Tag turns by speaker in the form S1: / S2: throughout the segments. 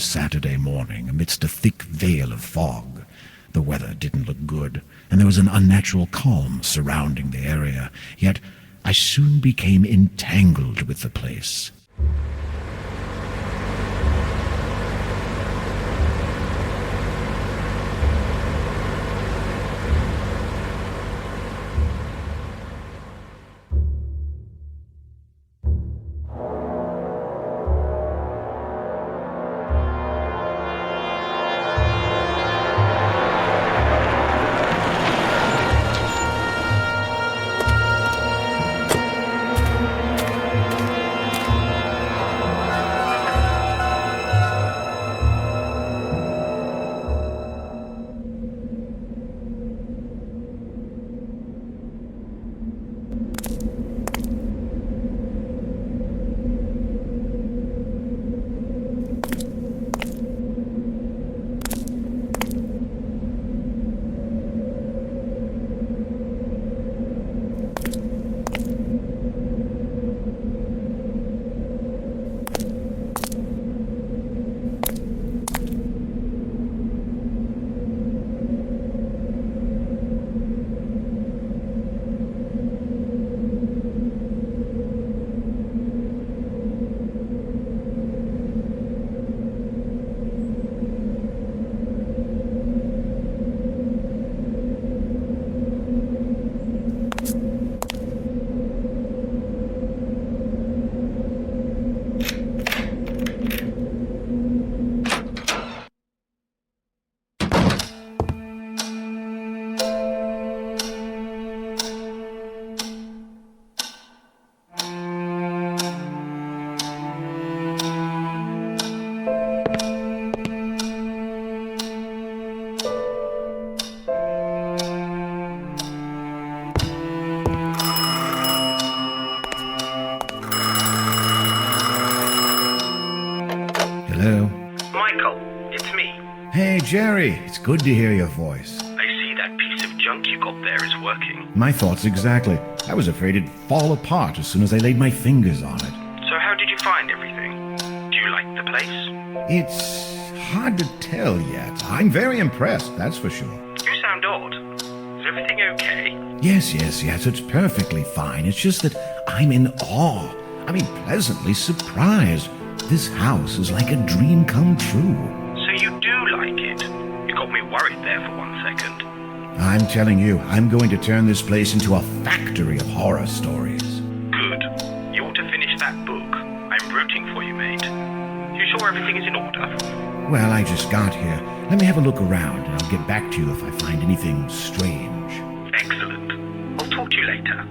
S1: Saturday morning amidst a thick veil of fog. The weather didn't look good, and there was an unnatural calm surrounding the area, yet I soon became entangled with the place. Hello?
S2: Michael, it's me.
S1: Hey, Jerry. It's good to hear your voice.
S2: I see that piece of junk you got there is working.
S1: My thoughts exactly. I was afraid it'd fall apart as soon as I laid my fingers on it.
S2: So how did you find everything? Do you like the place?
S1: It's hard to tell yet. I'm very impressed, that's for sure.
S2: You sound odd. Is everything okay?
S1: Yes, it's perfectly fine. It's just that I'm in awe. Pleasantly surprised. This house is like a dream come true.
S2: So you do like it? You got me worried there for 1 second.
S1: I'm telling you, I'm going to turn this place into a factory of horror stories.
S2: Good. You ought to finish that book. I'm rooting for you, mate. You sure everything is in order?
S1: Well, I just got here. Let me have a look around, and I'll get back to you if I find anything strange.
S2: Excellent. I'll talk to you later.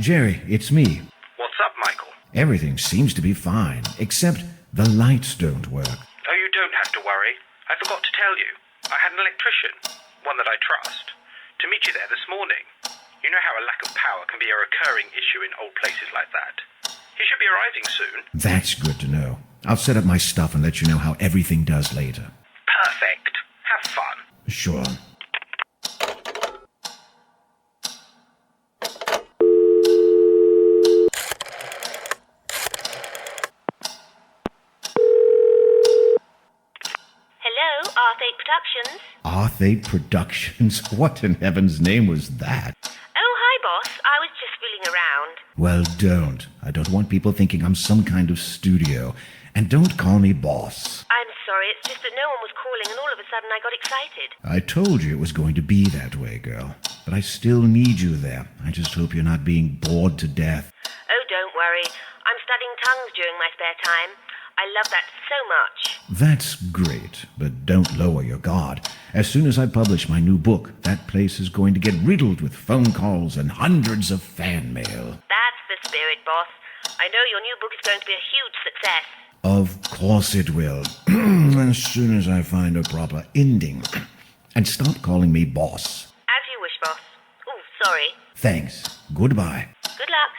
S1: Jerry, it's me.
S2: What's up, Michael?
S1: Everything seems to be fine, except the lights don't work.
S2: Oh, you don't have to worry. I forgot to tell you. I had an electrician, one that I trust, to meet you there this morning. You know how a lack of power can be a recurring issue in old places like that. He should be arriving soon.
S1: That's good to know. I'll set up my stuff and let you know how everything does later.
S2: Perfect. Have fun.
S1: Sure.
S3: Hello, R8 Productions.
S1: R8 Productions? What in heaven's name was that?
S3: Oh, hi, boss. I was just fooling around.
S1: Well, don't. I don't want people thinking I'm some kind of studio. And don't call me boss.
S3: I'm sorry, it's just that no one was calling and all of a sudden I got excited.
S1: I told you it was going to be that way, girl. But I still need you there. I just hope you're not being bored to death.
S3: Oh, don't worry. I'm studying tongues during my spare time. I love that so much.
S1: That's great, but don't lower your guard. As soon as I publish my new book, that place is going to get riddled with phone calls and hundreds of fan mail.
S3: That's the spirit, boss. I know your new book is going to be a huge success.
S1: Of course it will. As soon as I find a proper ending. And stop calling me boss.
S3: As you wish, boss. Oh, sorry.
S1: Thanks. Goodbye.
S3: Good luck.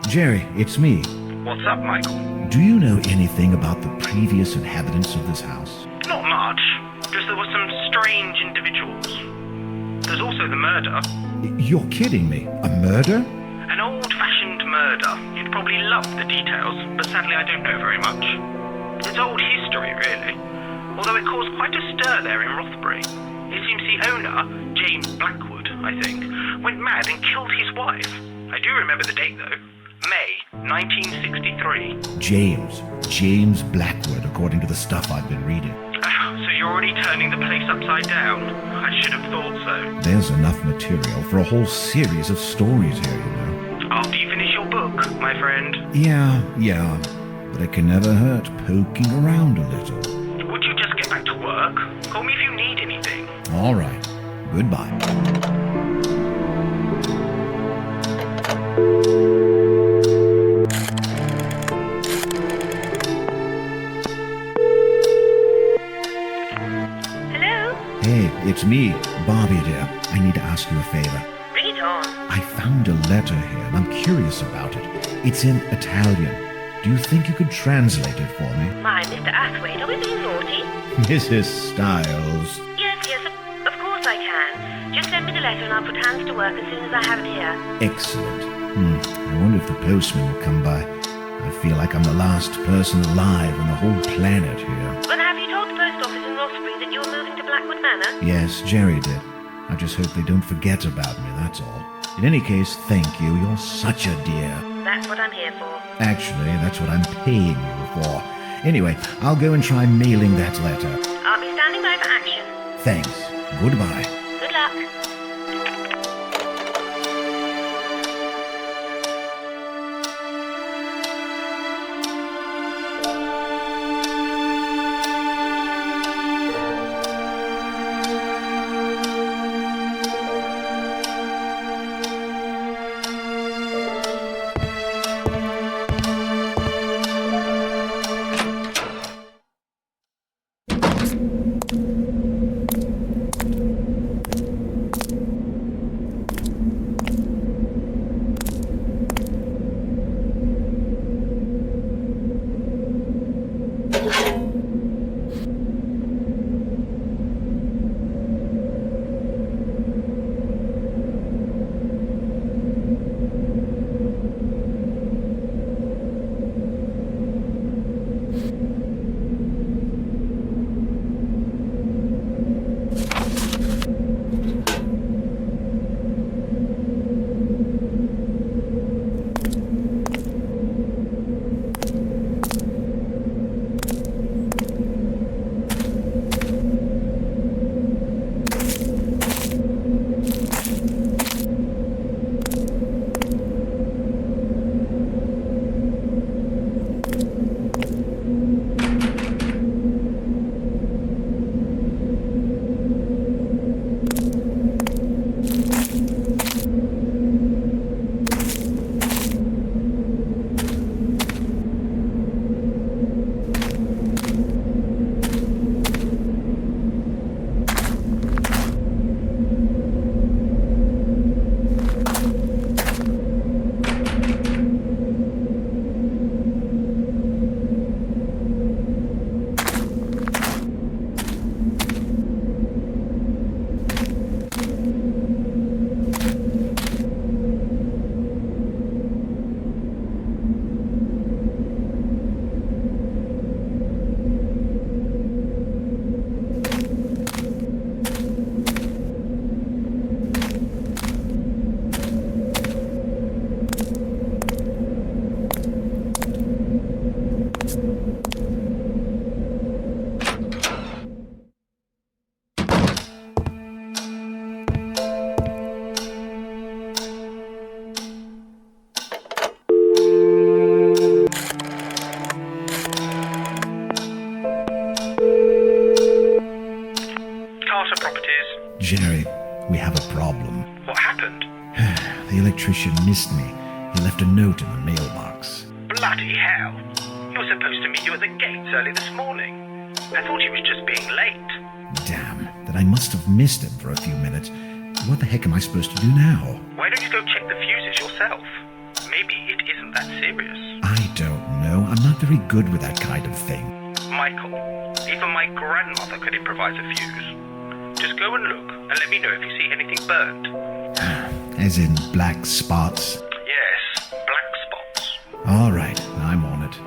S1: Jerry, it's me.
S2: What's up, Michael?
S1: Do you know anything about the previous inhabitants of this house?
S2: Not much. Just there were some strange individuals. There's also the murder.
S1: You're kidding me. A murder?
S2: An old-fashioned murder. You'd probably love the details, but sadly I don't know very much. It's old history, really. Although it caused quite a stir there in Rothbury. It seems the owner, James Blackwood, I think, went mad and killed his wife. I do remember the date, though. May 1963.
S1: James Blackwood, according to the stuff I've been reading.
S2: So you're already turning the place upside down? I should have thought so.
S1: There's enough material for a whole series of stories here, you know.
S2: After you finish your book, my friend.
S1: Yeah, but it can never hurt poking around a little.
S2: Would you just get back to work? Call me if you need anything.
S1: All right. Goodbye. Hey, it's me, Bobby dear. I need to ask you a favor.
S3: Bring it on.
S1: I found a letter here, and I'm curious about it. It's in Italian. Do you think you could translate it for me?
S3: My, Mr. Athwaite, are we being naughty?
S1: Mrs. Styles.
S3: Yes, of course I can. Just send me the letter and I'll put hands to work as soon as I have it here.
S1: Excellent. I wonder if the postman will come by. I feel like I'm the last person alive on the whole planet here.
S3: Well, have you told the post office in Rothbury that you're moving to Blackwood Manor?
S1: Yes, Jerry did. I just hope they don't forget about me, that's all. In any case, thank you. You're such a dear.
S3: That's what I'm here for.
S1: Actually, that's what I'm paying you for. Anyway, I'll go and try mailing that letter.
S3: I'll be standing by for action.
S1: Thanks. Goodbye.
S3: Good luck.
S1: Jerry, we have a problem.
S2: What happened?
S1: The electrician missed me. He left a note in the mailbox.
S2: Bloody hell. He was supposed to meet you at the gates early this morning. I thought he was just being late.
S1: Damn, that I must have missed him for a few minutes. What the heck am I supposed to do now?
S2: Why don't you go check the fuses yourself? Maybe it isn't that
S1: not very good with that kind of thing.
S2: Michael, even my grandmother could improvise a fuse. Just go and look and let me know if you see anything burnt.
S1: As in black spots?
S2: Yes, black spots.
S1: All right, I'm on it.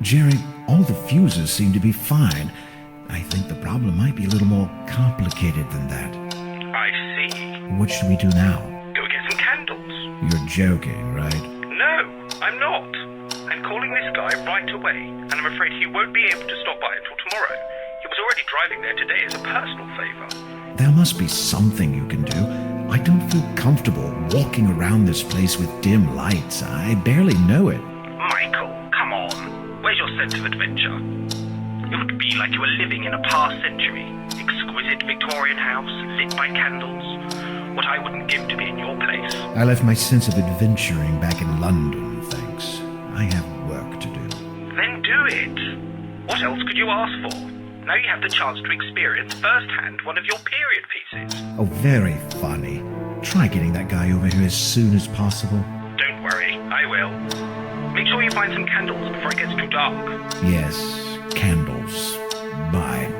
S1: Jerry, all the fuses seem to be fine. I think the problem might be a little more complicated than that.
S2: I see.
S1: What should we do now?
S2: Go get some candles.
S1: You're joking, right?
S2: No, I'm not. I'm calling this guy right away, and I'm afraid he won't be able to stop by until tomorrow. He was already driving there today as a personal favor.
S1: There must be something you can do. I don't feel comfortable walking around this place with dim lights. I barely know it.
S2: Michael, come on. Where's your sense of adventure? It would be like you were living in a past century. Exquisite Victorian house, lit by candles. What I wouldn't give to be in your place.
S1: I left my sense of adventuring back in London, thanks. I have work to do.
S2: Then do it. What else could you ask for? Now you have the chance to experience firsthand one of your period pieces.
S1: Oh, very funny. Try getting that guy over here as soon as possible.
S2: Don't worry, I will. Make sure you find some candles before it gets too dark.
S1: Yes, candles. Bye.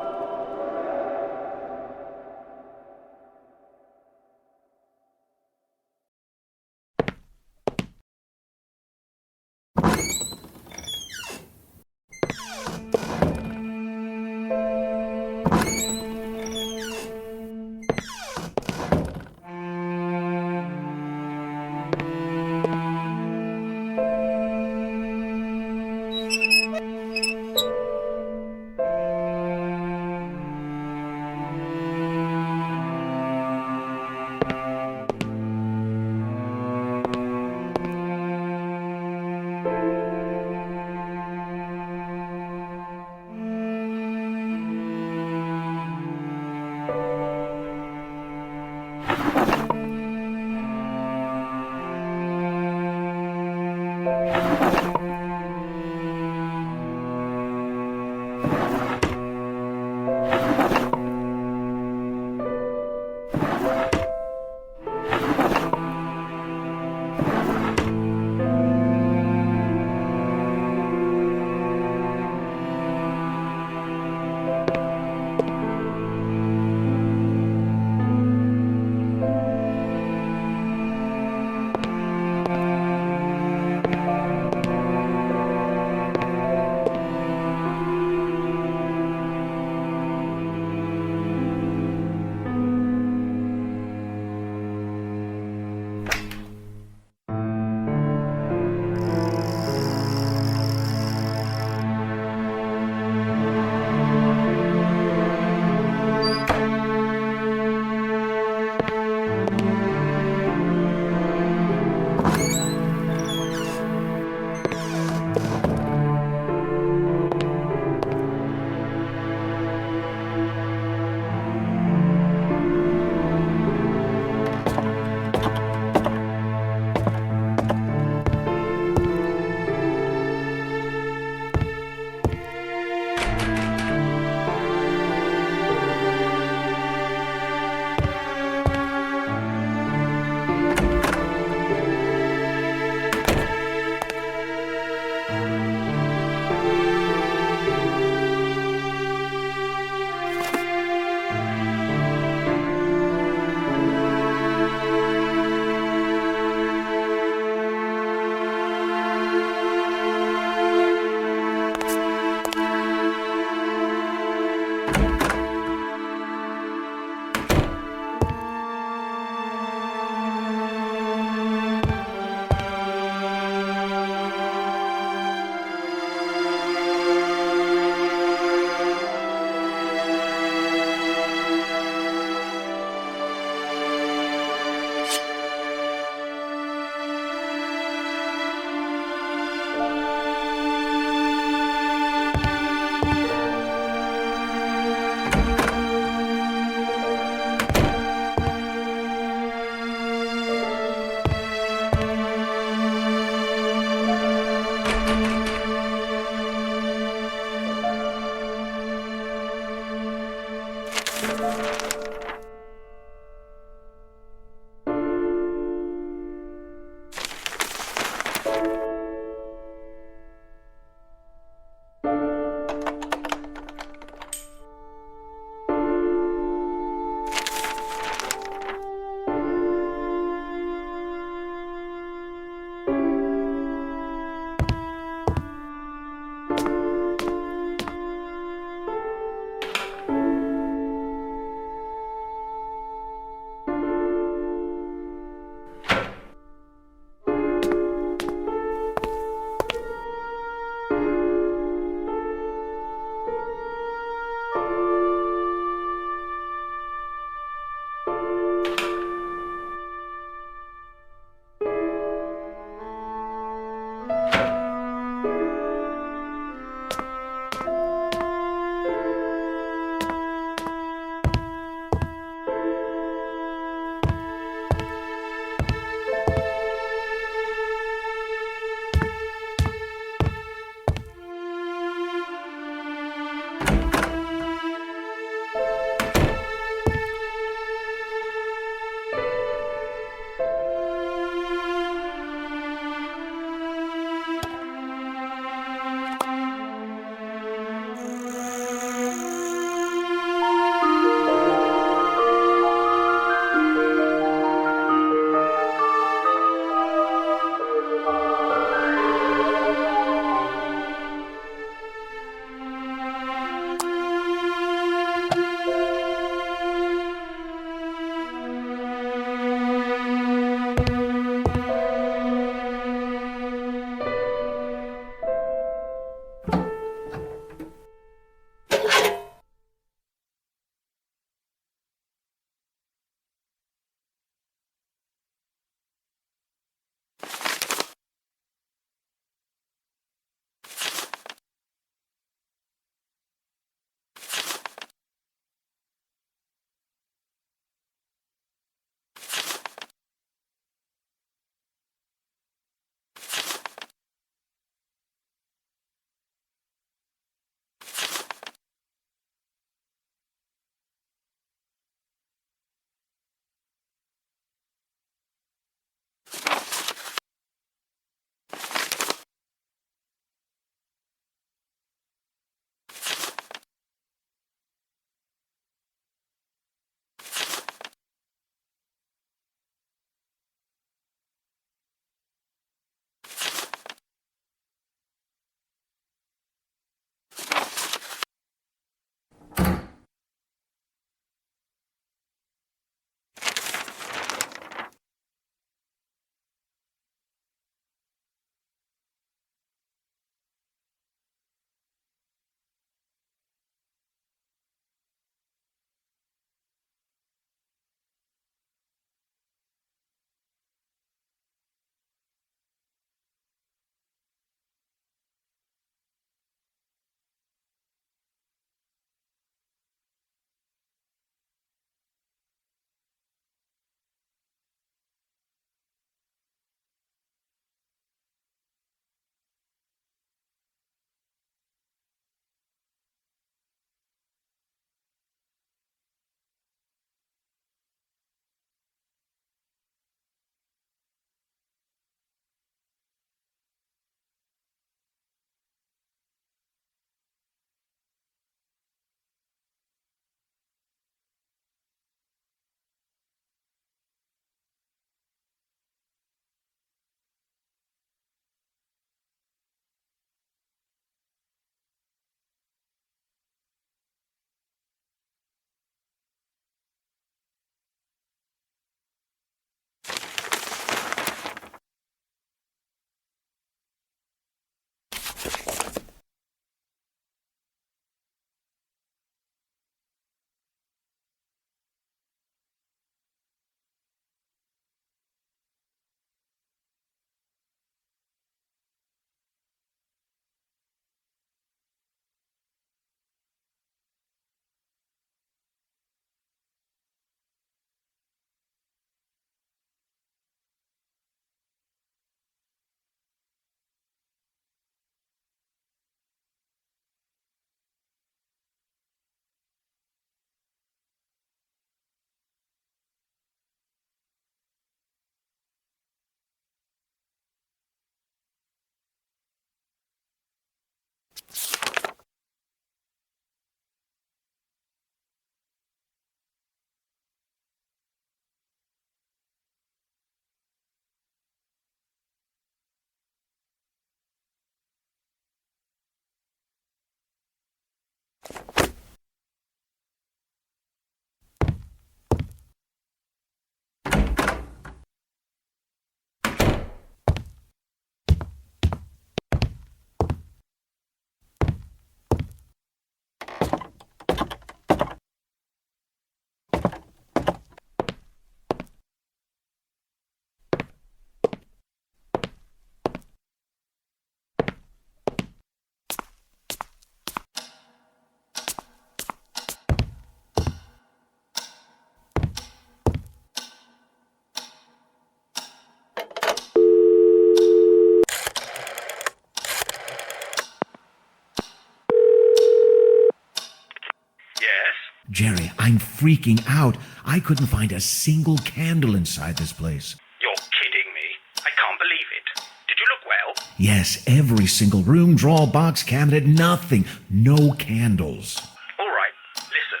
S1: Jerry, I'm freaking out. I couldn't find a single candle inside this place.
S2: You're kidding me. I can't believe it. Did you look well?
S1: Yes, every single room, drawer, box, cabinet, nothing. No candles.
S2: All right, listen.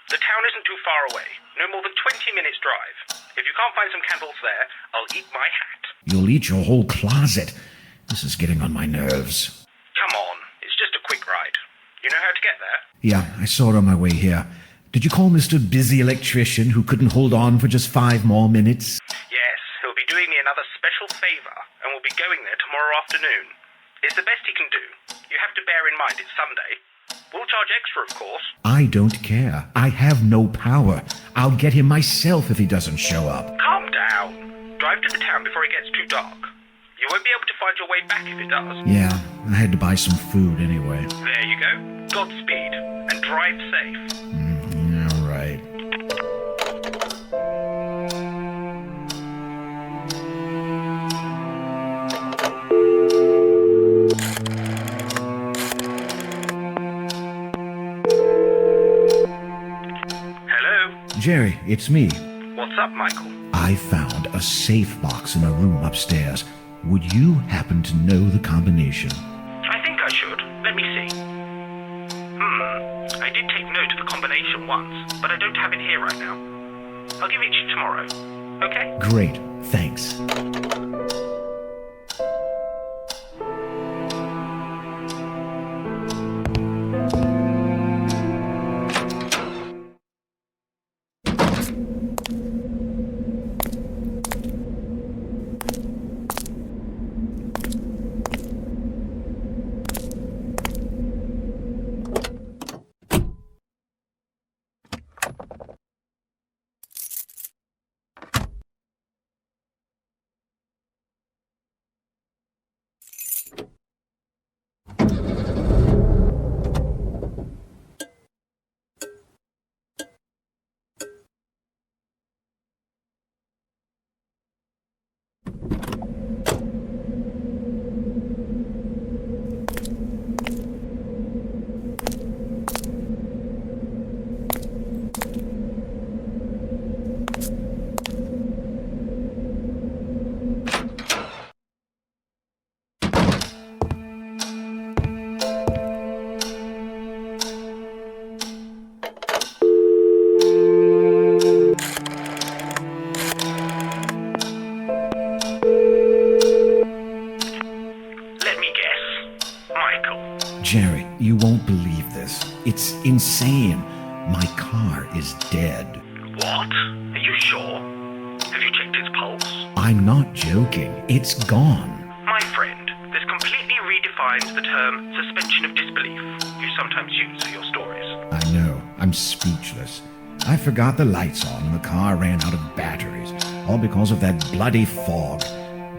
S2: The town isn't too far away. No more than 20 minutes drive. If you can't find some candles there, I'll eat my hat.
S1: You'll eat your whole closet. This is getting on my nerves.
S2: Come on, it's just a quick ride. You know how to get there?
S1: Yeah, I saw it on my way here. Did you call Mr. Busy Electrician who couldn't hold on for just 5 more minutes?
S2: Yes, he'll be doing me another special favour, and we'll be going there tomorrow afternoon. It's the best he can do. You have to bear in mind it's Sunday. We'll charge extra, of course.
S1: I don't care. I have no power. I'll get him myself if he doesn't show up.
S2: Calm down. Drive to the town before it gets too dark. You won't be able to find your way back if it does.
S1: Yeah, I had to buy some food anyway.
S2: There you go. Godspeed. And drive safe.
S1: All right.
S2: Hello?
S1: Jerry, it's me.
S2: What's up, Michael?
S1: I found a safe box in a room upstairs. Would you happen to know the combination?
S2: I think I should. Let me see. I did take note of the combination once, but I don't have it here right now. I'll give it to you tomorrow. Okay?
S1: Great, thanks. Jerry, you won't believe this. It's insane. My car is dead.
S2: What? Are you sure? Have you checked its pulse?
S1: I'm not joking. It's gone.
S2: My friend, this completely redefines the term suspension of disbelief you sometimes use for your stories.
S1: I know. I'm speechless. I forgot the lights on and the car ran out of batteries. All because of that bloody fog.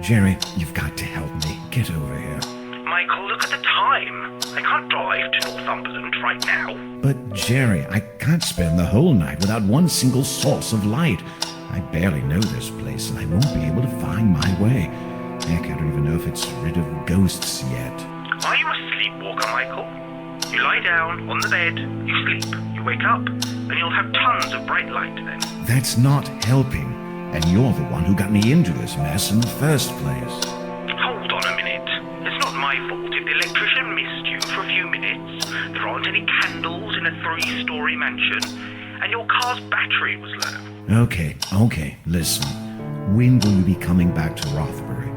S1: Jerry, you've got to help me. Get over here.
S2: Michael, look at the time. I can't drive to Northumberland right now.
S1: But Jerry, I can't spend the whole night without one single source of light. I barely know this place and I won't be able to find my way. Heck, I don't even know if it's rid of ghosts yet.
S2: Are you a sleepwalker, Michael? You lie down on the bed, you sleep, you wake up, and you'll have tons of bright light then.
S1: That's not helping. And you're the one who got me into this mess in the first place.
S2: Hold on a minute. It's not my fault if the electrician missed you for a few minutes, there aren't any candles in a 3-story mansion, and your car's battery was low.
S1: Okay, listen. When will you be coming back to Rothbury?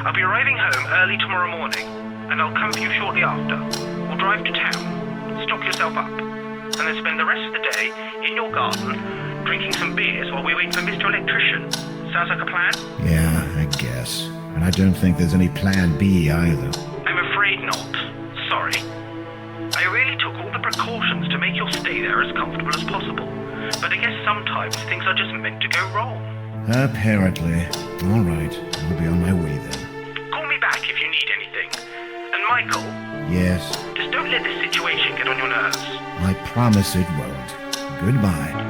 S2: I'll be arriving home early tomorrow morning, and I'll come for you shortly after. We'll drive to town, stock yourself up, and then spend the rest of the day in your garden, drinking some beers while we wait for Mr. Electrician. Sounds like a plan?
S1: Yeah, I guess. And I don't think there's any plan B either.
S2: I'm afraid not. Sorry. I really took all the precautions to make your stay there as comfortable as possible, but I guess sometimes things are just meant to go wrong.
S1: Apparently. All right, I'll be on my way then.
S2: Call me back if you need anything. And Michael,
S1: Yes,
S2: just don't let this situation get on your nerves.
S1: I promise it won't. Goodbye.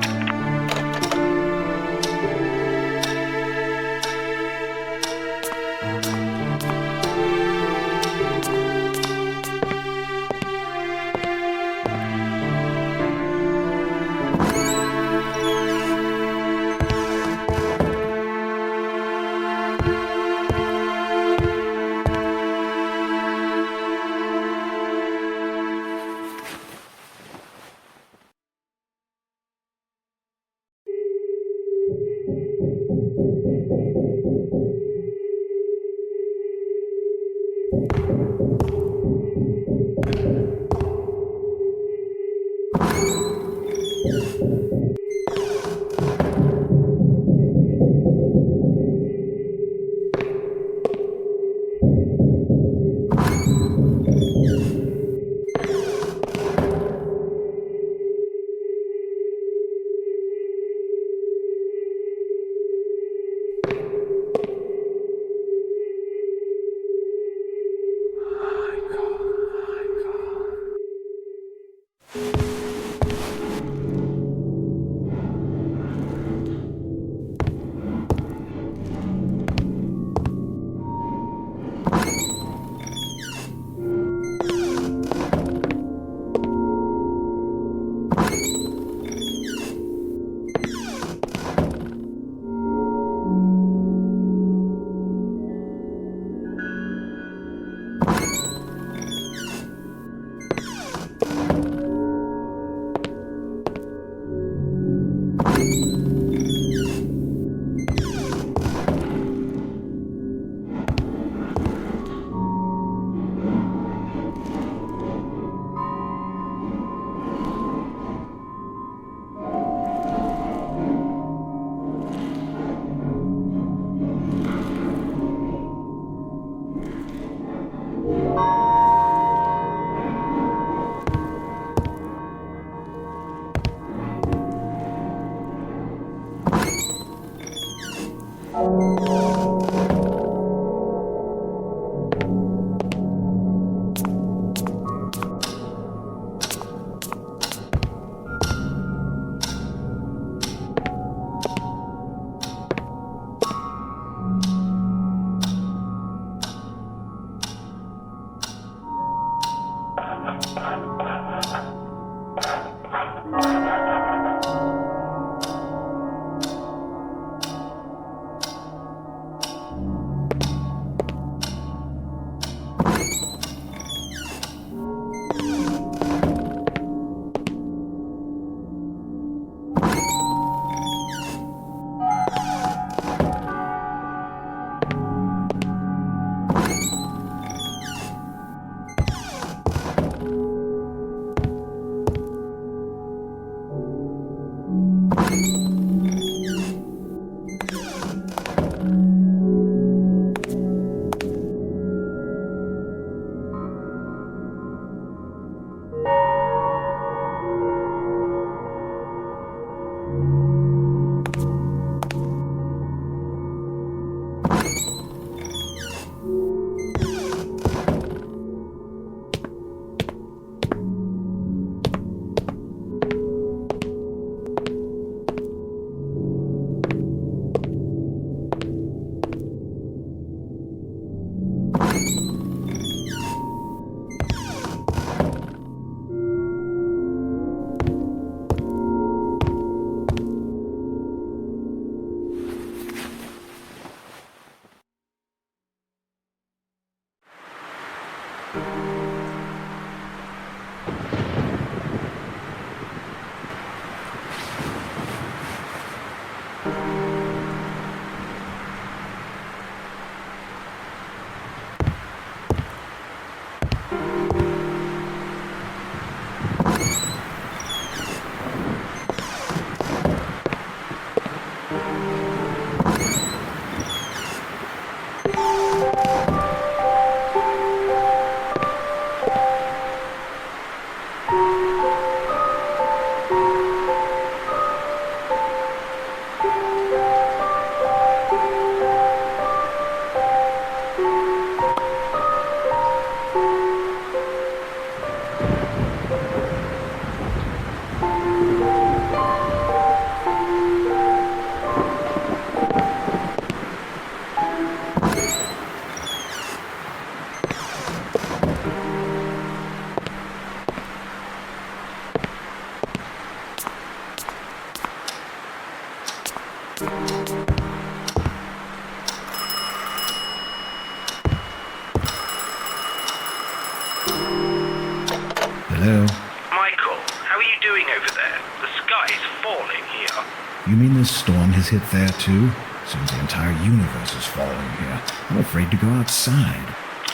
S1: Hello?
S2: Michael, how are you doing over there? The sky's falling here.
S1: You mean this storm has hit there too? Seems the entire universe is falling here. I'm afraid to go outside.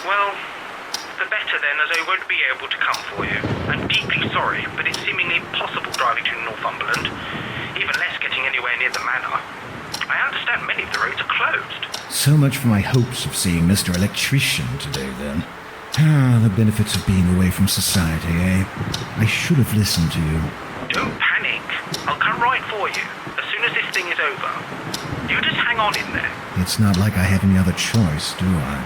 S2: Well, the better then, as I won't be able to come for you. I'm deeply sorry, but it's seemingly impossible driving to Northumberland. Even less getting anywhere near the manor. I understand many of the roads are closed.
S1: So much for my hopes of seeing Mr. Electrician today, then. Ah, the benefits of being away from society, eh? I should have listened to you.
S2: Don't panic. I'll come right for you, as soon as this thing is over. You just hang on in there.
S1: It's not like I have any other choice, do I?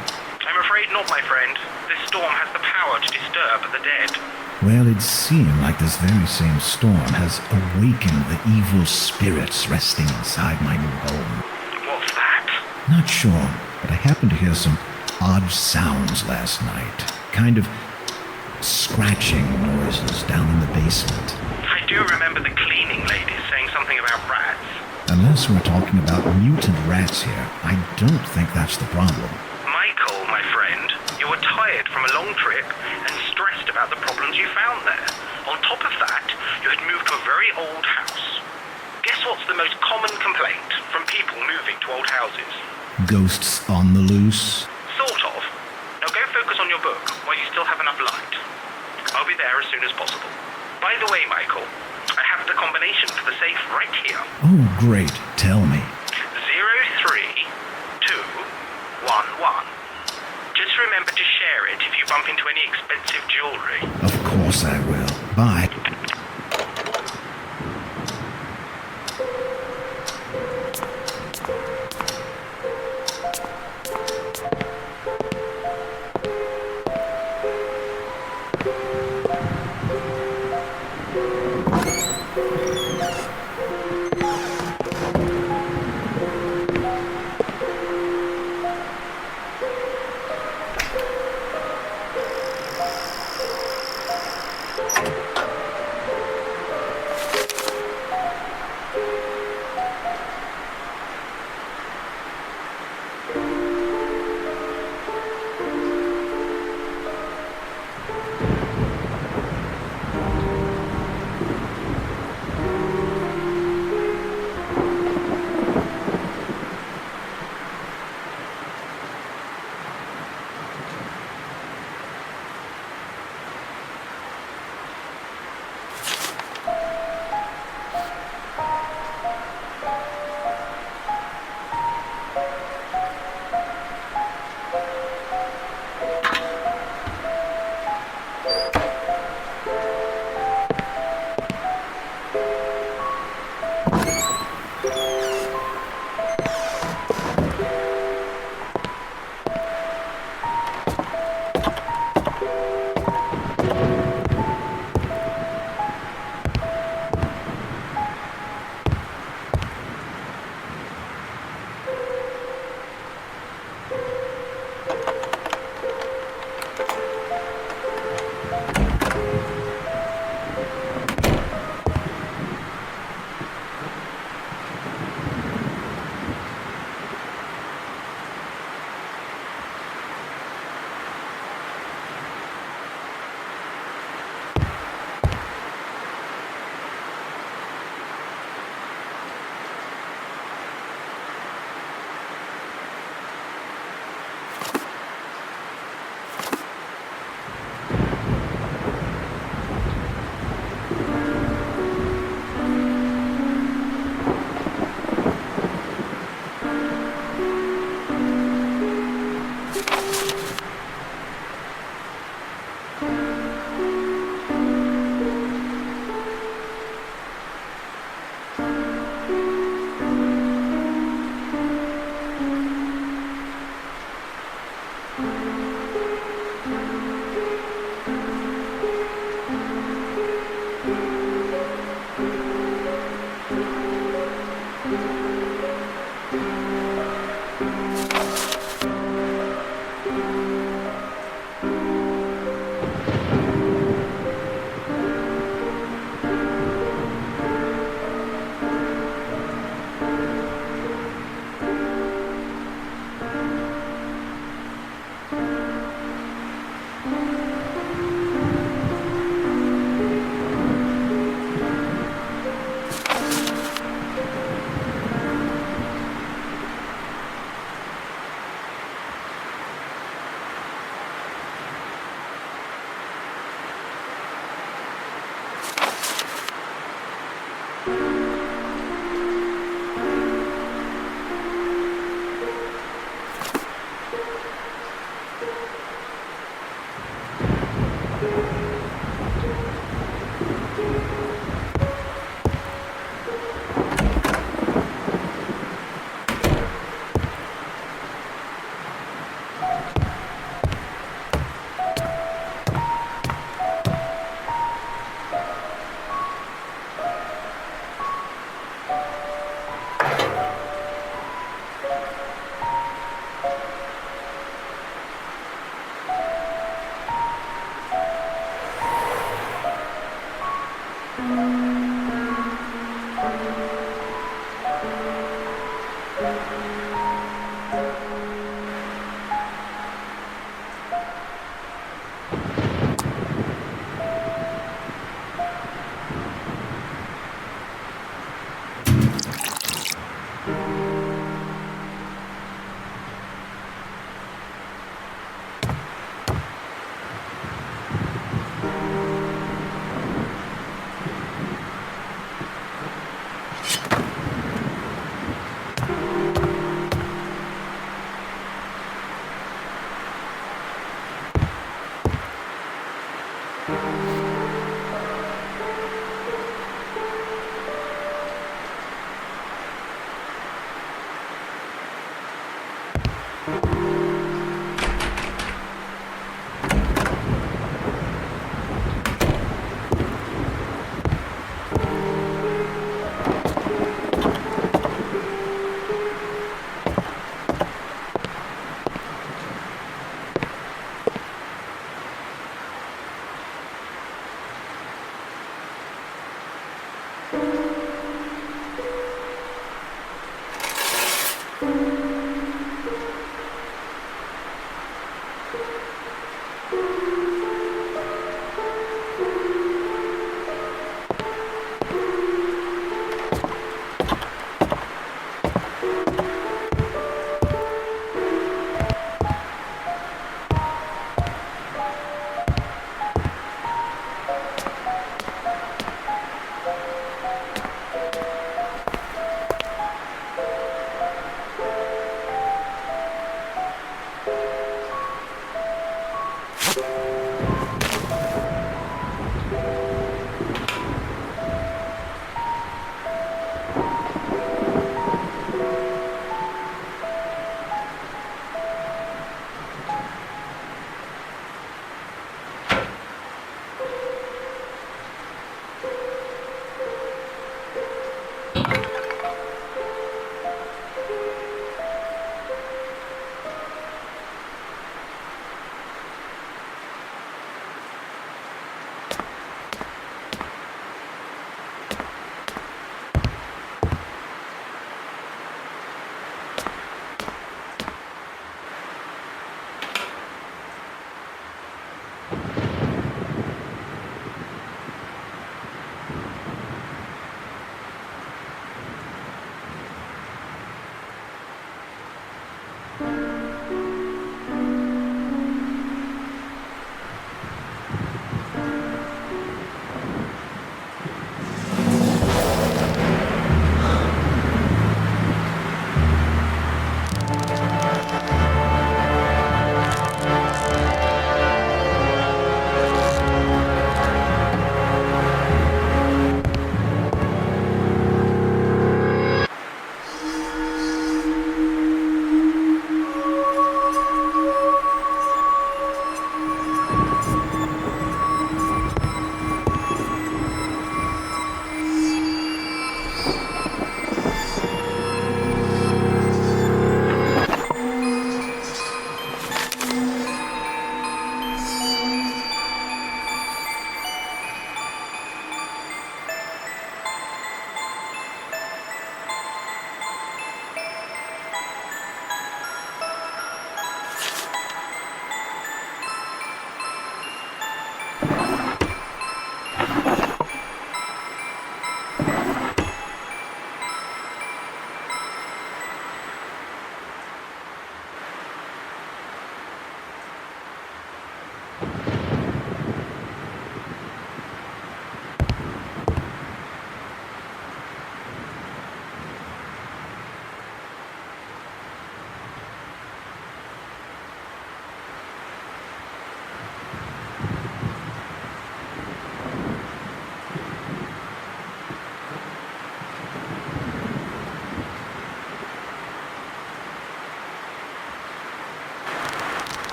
S2: I'm afraid not, my friend. This storm has the power to disturb the dead.
S1: Well, it seemed like this very same storm has awakened the evil spirits resting inside my new home.
S2: What's that?
S1: Not sure, but I happened to hear some odd sounds last night. Kind of scratching noises down in the basement.
S2: I do remember the cleaning lady saying something about rats.
S1: Unless we're talking about mutant rats here, I don't think that's the problem.
S2: Michael, my friend, you were tired from a long trip and stressed about the problems you found there. On top of that, you had moved to a very old house. Guess what's the most common complaint from people moving to old houses?
S1: Ghosts on the loose?
S2: Sort of. Now go focus on your book while you still have enough light. I'll be there as soon as possible. By the way, Michael, I have the combination for the safe right here.
S1: Oh, great. Tell me.
S2: 03211. Just remember to share it if you bump into any expensive jewelry.
S1: Of course I will. Bye.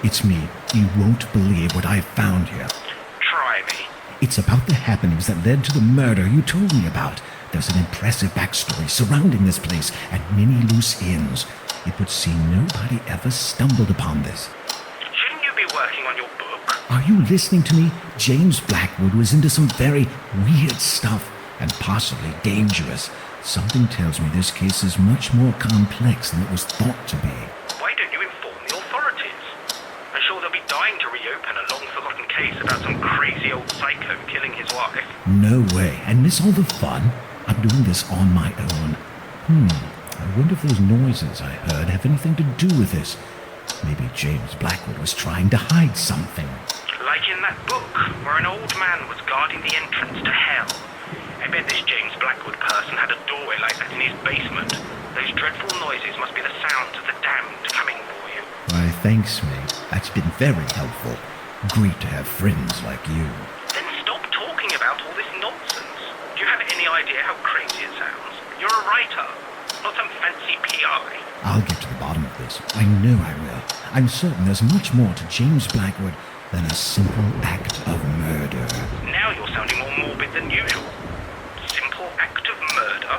S1: It's me. You won't believe what I have found here.
S2: Try me.
S1: It's about the happenings that led to the murder you told me about. There's an impressive backstory surrounding this place and many loose ends. It would seem nobody ever stumbled upon this.
S2: Shouldn't you be working on your book?
S1: Are you listening to me? James Blackwood was into some very weird stuff, and possibly dangerous. Something tells me this case is much more complex than it was thought to be.
S2: Why don't you inform the authorities? I'm sure they'll be dying to reopen a long-forgotten case about some crazy old psycho killing his wife.
S1: No way. And miss all the fun? I'm doing this on my own. I wonder if those noises I heard have anything to do with this. Maybe James Blackwood was trying to hide something.
S2: Like in that book, where an old man was guarding the entrance to hell. I bet this James Blackwood person had a doorway like that in his basement. Those dreadful noises must be the sounds of the damned coming for you.
S1: Why, thanks, mate. That's been very helpful. Great to have friends like you.
S2: Then stop talking about all this nonsense. Do you have any idea how crazy it sounds? You're a writer, not some fancy PI.
S1: I'll get to the bottom of this. I know I will. I'm certain there's much more to James Blackwood than a simple act of murder.
S2: Now you're sounding more morbid than usual. Simple act of murder?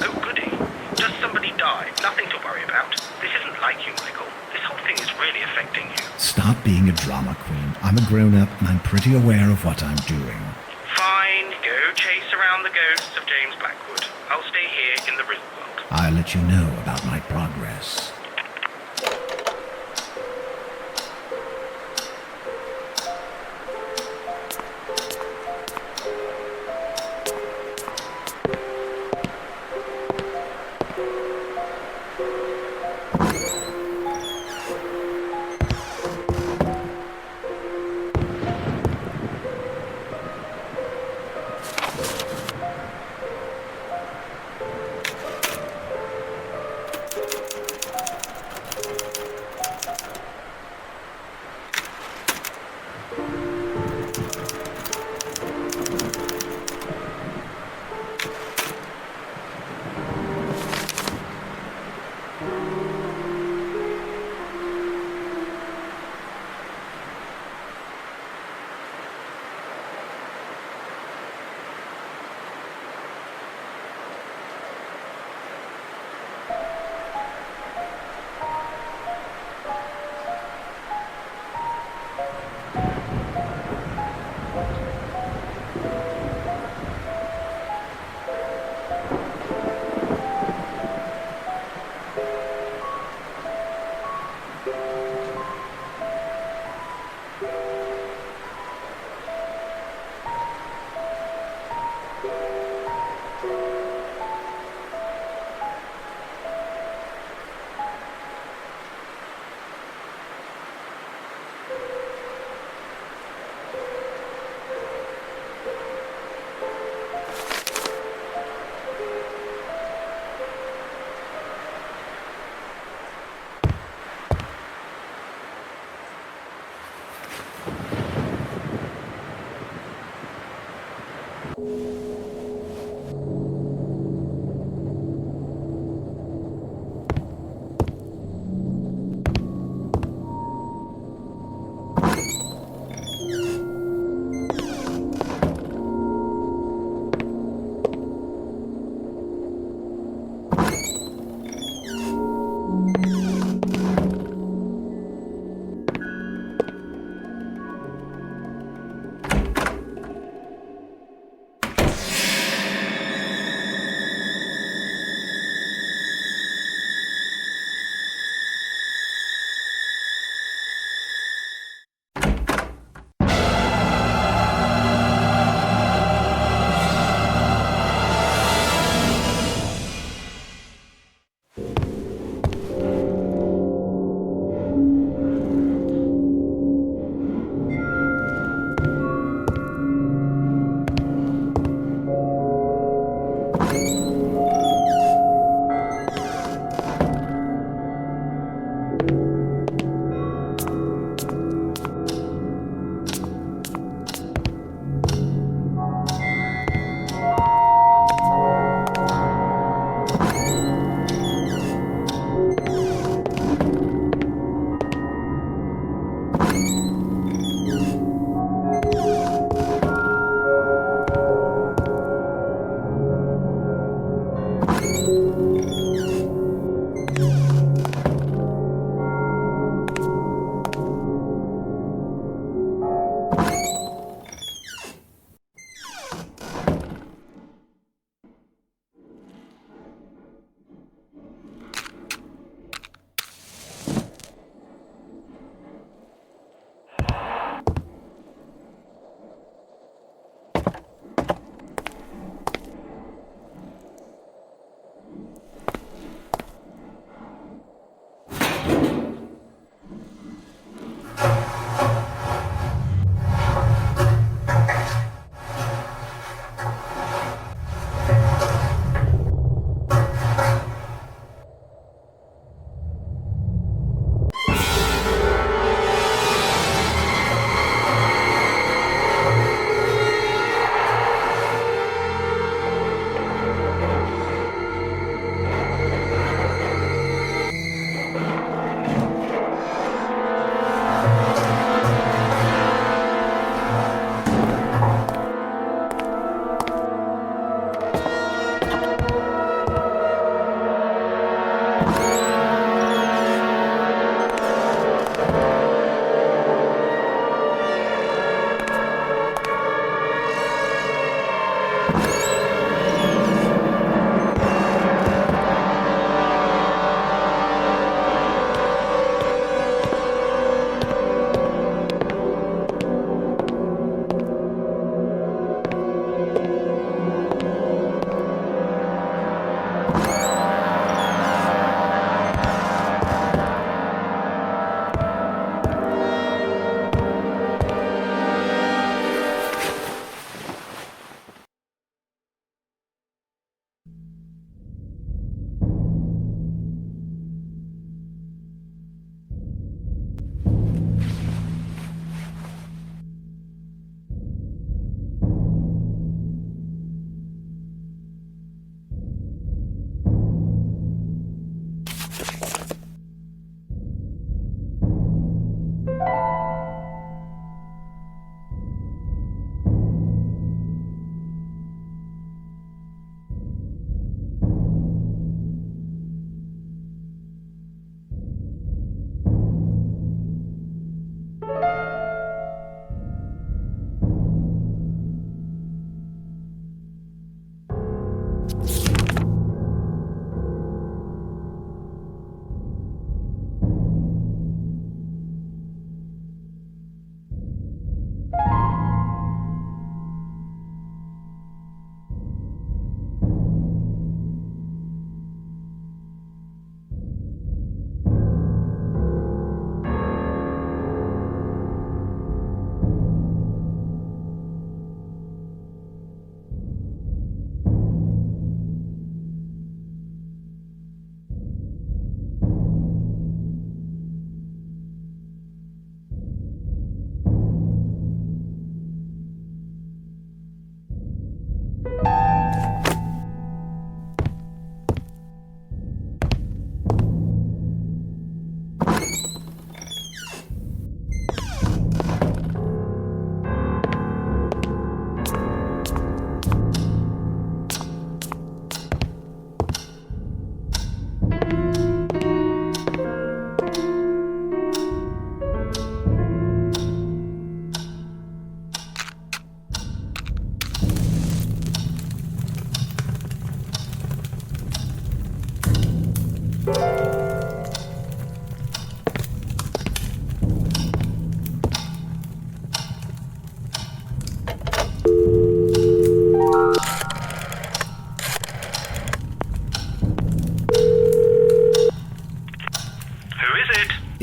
S2: Oh goody. Just somebody died. Nothing to worry about. This isn't like you, Michael. This whole thing is really affecting you.
S1: Stop being a drama queen. I'm a grown-up and I'm pretty aware of what I'm doing.
S2: Fine, go chase around the ghosts of James Blackwood. I'll stay here in the real world.
S1: I'll let you know about my progress.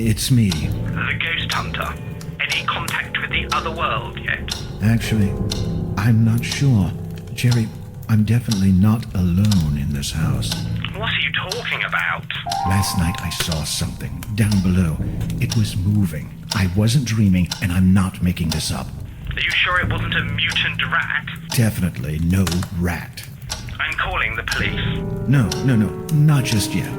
S1: It's me.
S2: The Ghost Hunter. Any contact with the other world yet?
S1: Actually, I'm not sure. Jerry, I'm definitely not alone in this house.
S2: What are you talking about?
S1: Last night I saw something down below. It was moving. I wasn't dreaming, and I'm not making this up.
S2: Are you sure it wasn't a mutant rat?
S1: Definitely no rat.
S2: I'm calling the police.
S1: No, not just yet.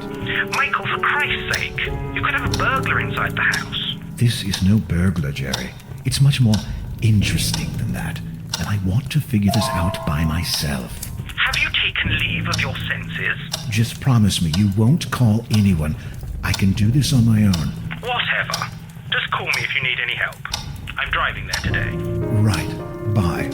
S2: Michael, for Christ's sake, you could have a burglar inside the house.
S1: This is no burglar, Jerry. It's much more interesting than that, and I want to figure this out by myself.
S2: Have you taken leave of your senses?
S1: Just promise me you won't call anyone. I can do this on my own.
S2: Whatever. Just call me if you need any help. I'm driving there today.
S1: Right. Bye.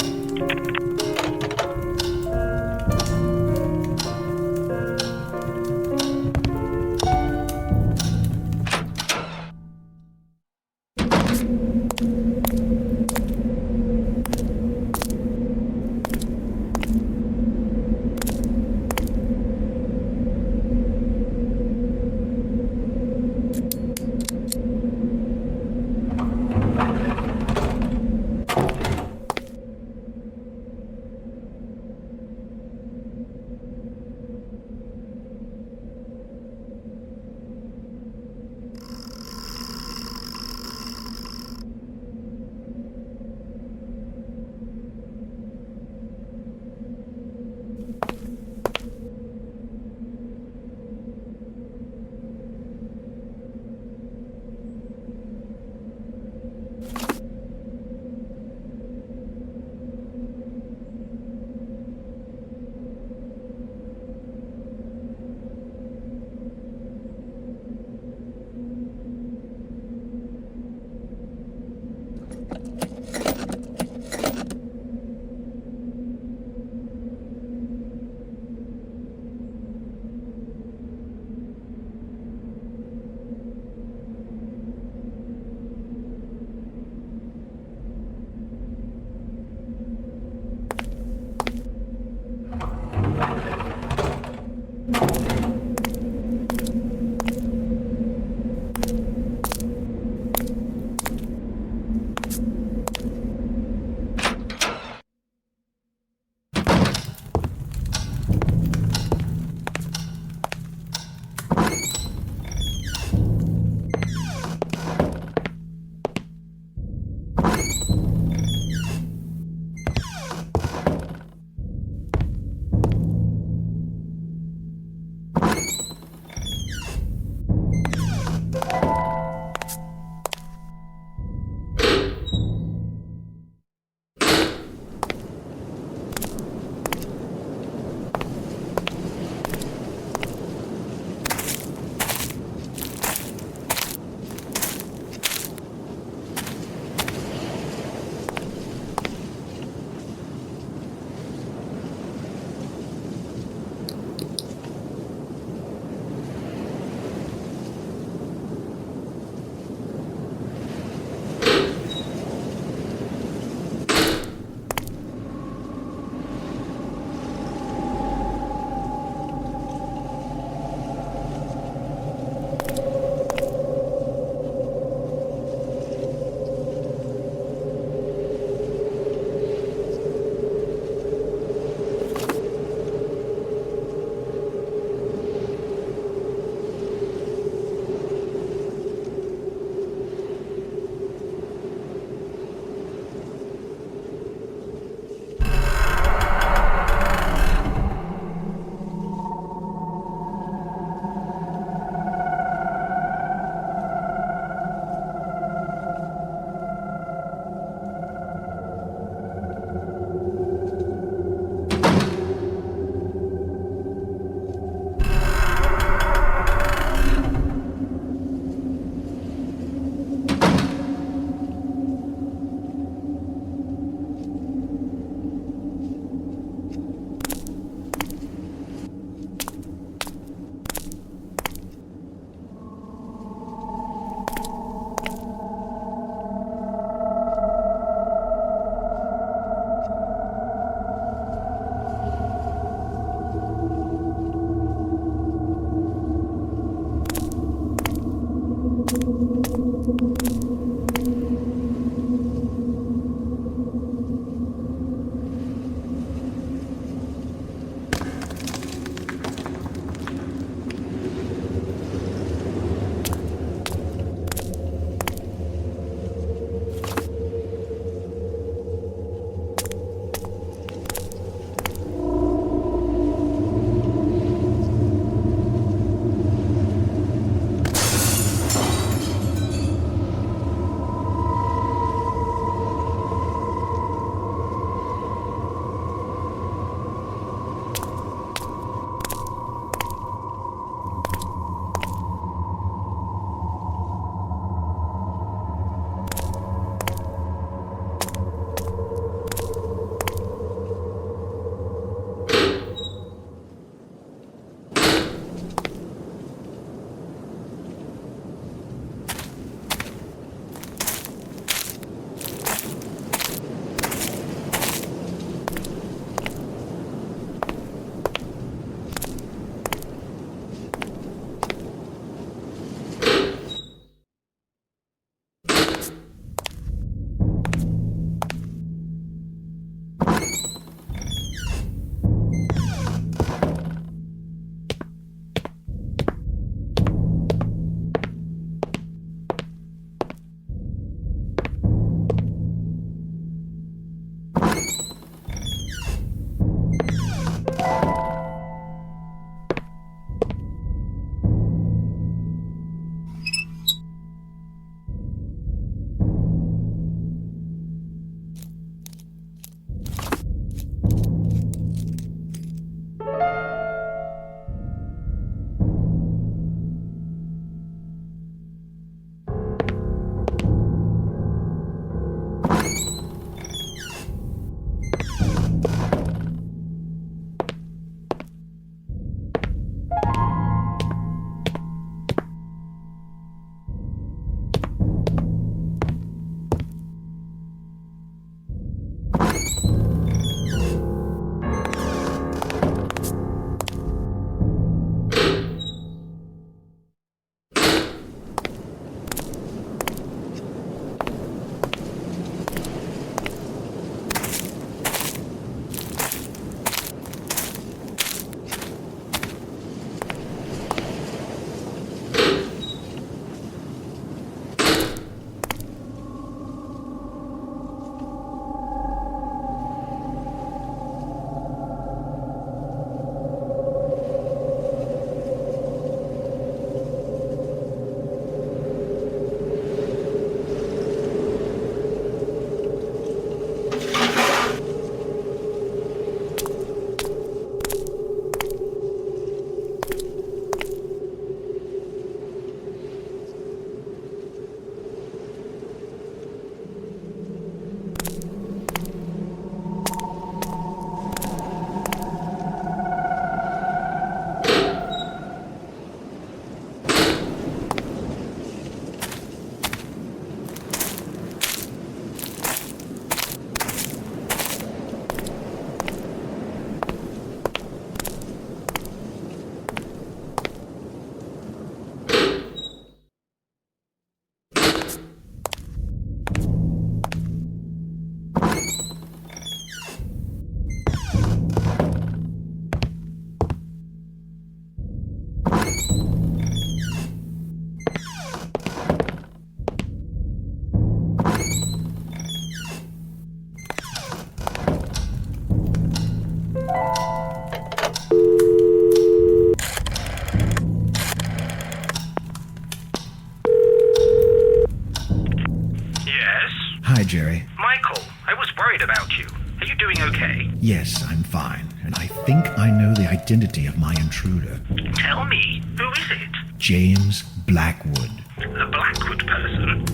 S1: Hi, Jerry.
S2: Michael, I was worried about you. Are you doing okay?
S1: Yes, I'm fine, and I think I know the identity of my intruder.
S2: Tell me, who is it?
S1: James Blackwood.
S2: The Blackwood person?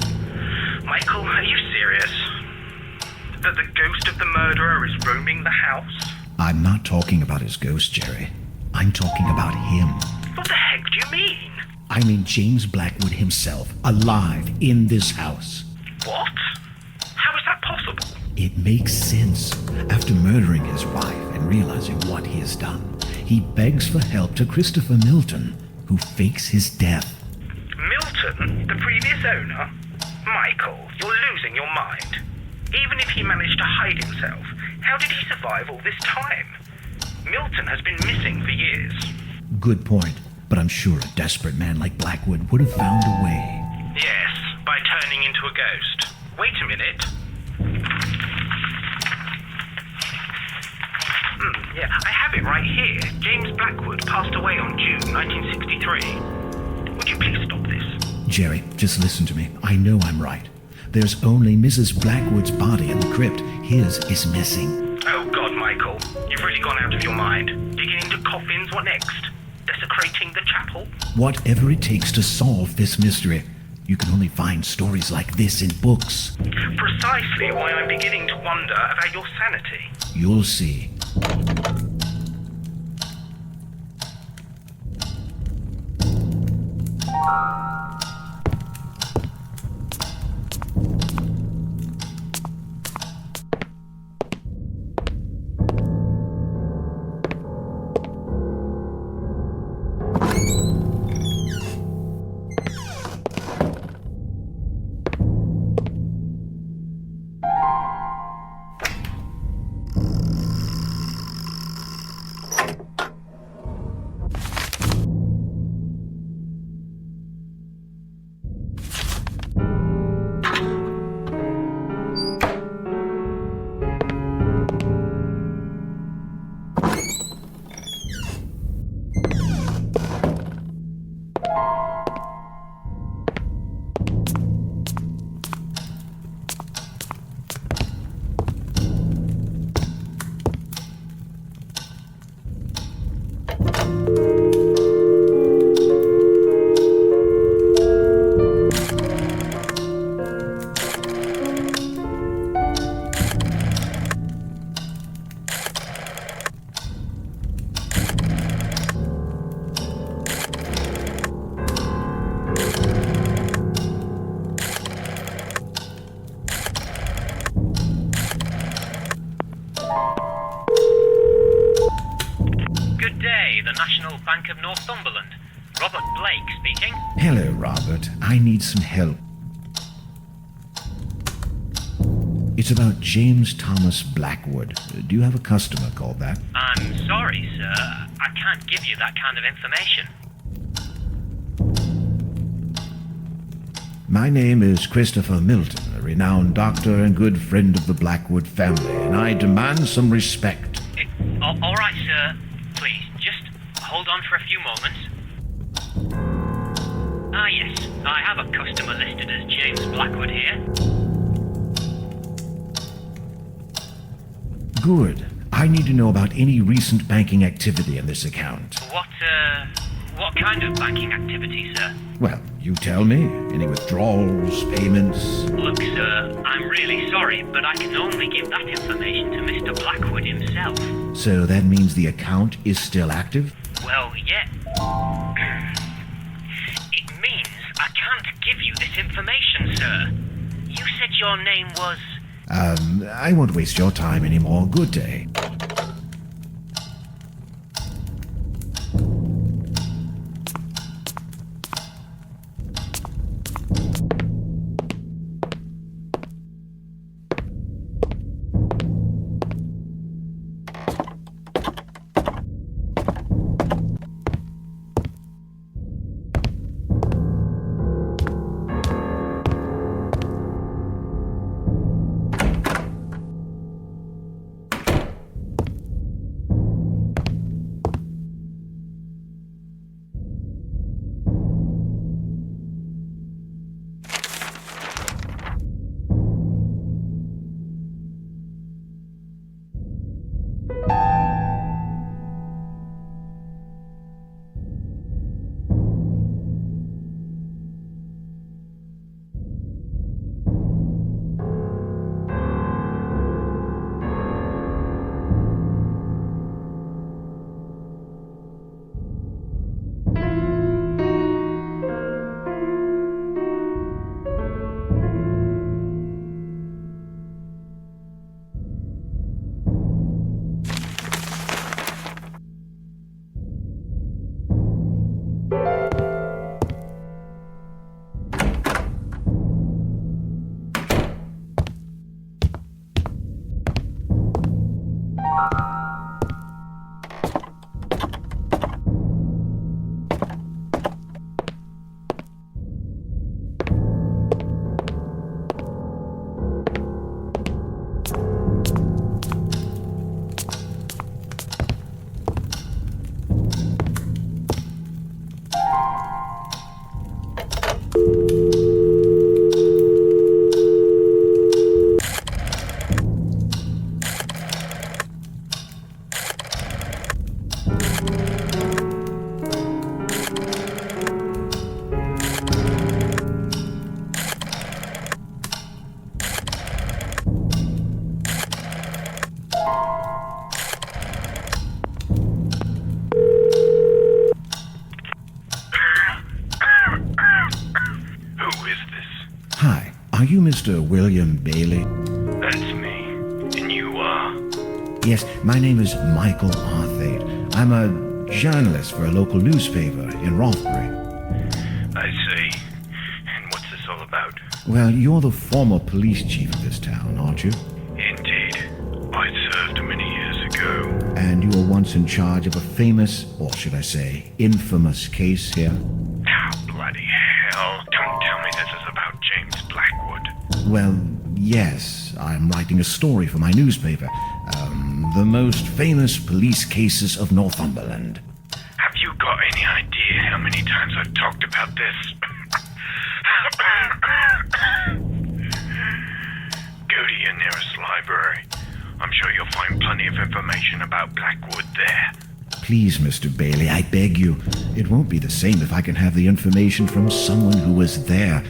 S2: Michael, are you serious? That the ghost of the murderer is roaming the house?
S1: I'm not talking about his ghost, Jerry. I'm talking about him.
S2: What the heck do you mean?
S1: I mean James Blackwood himself, alive in this house.
S2: What? How is that possible?
S1: It makes sense. After murdering his wife and realizing what he has done, he begs for help to Christopher Milton, who fakes his death.
S2: Milton, the previous owner? Michael, you're losing your mind. Even if he managed to hide himself, how did he survive all this time? Milton has been missing for years.
S1: Good point, but I'm sure a desperate man like Blackwood would have found a way.
S2: Yes, by turning into a ghost. Wait a minute. Yeah, I have it right here. James Blackwood passed away on June 1963. Would you please stop this?
S1: Jerry, just listen to me. I know I'm right. There's only Mrs. Blackwood's body in the crypt. His is missing.
S2: Oh God, Michael. You've really gone out of your mind. Digging into coffins, what next? Desecrating the chapel?
S1: Whatever it takes to solve this mystery. You can only find stories like this in books.
S2: Precisely why I'm beginning to wonder about your sanity.
S1: You'll see.
S4: Good day, the National Bank of Northumberland. Robert Blake speaking.
S1: Hello, Robert. I need some help. It's about James Thomas Blackwood. Do you have a customer called that?
S4: I'm sorry, sir. I can't give you that kind of information.
S1: My name is Christopher Milton, a renowned doctor and good friend of the Blackwood family, and I demand some respect.
S4: All right, sir. Please, just hold on for a few moments. Ah, yes. I have a customer listed as James Blackwood here.
S1: Good. I need to know about any recent banking activity in this account.
S4: What kind of banking activity, sir?
S1: Well, you tell me. Any withdrawals, payments?
S4: Look, sir, I'm really sorry, but I can only give that information to Mr. Blackwood himself.
S1: So that means the account is still active?
S4: Well, yeah. It means I can't give you this information, sir. You said your name was...
S1: I won't waste your time anymore. Good day. Are you Mr. William Bailey?
S5: That's me. And you are?
S1: Yes, my name is Michael Arthate. I'm a journalist for a local newspaper in Rothbury.
S5: I see. And what's this all about?
S1: Well, you're the former police chief of this town, aren't you?
S5: Indeed. I served many years ago.
S1: And you were once in charge of a famous, or should I say, infamous case here?
S5: Oh, bloody hell. Don't tell me this is about James Blackwood.
S1: Well, yes. I'm writing a story for my newspaper. The most famous police cases of Northumberland.
S5: Have you got any idea how many times I've talked about this? Go to your nearest library. I'm sure you'll find plenty of information about Blackwood there.
S1: Please, Mr. Bailey, I beg you. It won't be the same if I can have the information from someone who was there,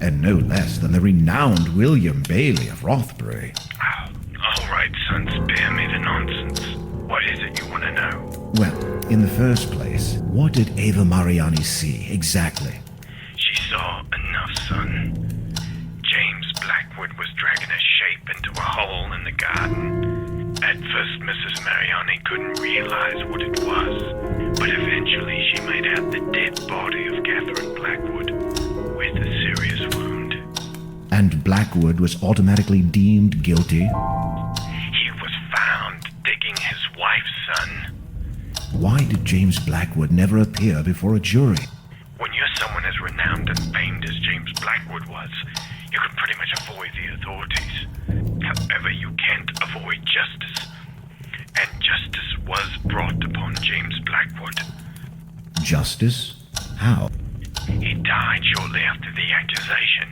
S1: and no less than the renowned William Bailey of Rothbury.
S5: Oh, all right, son, spare me the nonsense. What is it you want to know?
S1: Well, in the first place, what did Ava Mariani see exactly?
S5: She saw enough, son. James Blackwood was dragging a shape into a hole in the garden. At first, Mrs. Mariani couldn't realize what it was. dead body of Catherine Blackwood with a serious wound.
S1: And Blackwood was automatically deemed guilty?
S5: He was found digging his wife's son.
S1: Why did James Blackwood never appear before a jury?
S5: When you're someone as renowned and famed as James Blackwood was, you can pretty much avoid the authorities. However, you can't avoid justice. And justice was brought upon James Blackwood.
S1: Justice? How?
S5: He died shortly after the accusation.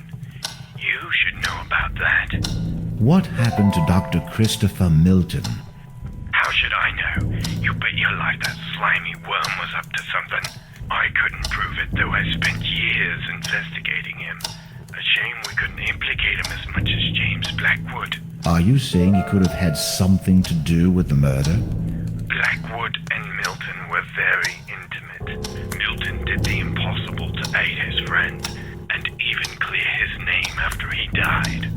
S5: You should know about that.
S1: What happened to Dr. Christopher Milton?
S5: How should I know? You bet your life that slimy worm was up to something. I couldn't prove it, though I spent years investigating him. A shame we couldn't implicate him as much as James Blackwood.
S1: Are you saying he could have had something to do with the murder?
S5: Blackwood and Milton were very intimate. Milton did the impossible to aid his friend, and even clear his name after he died.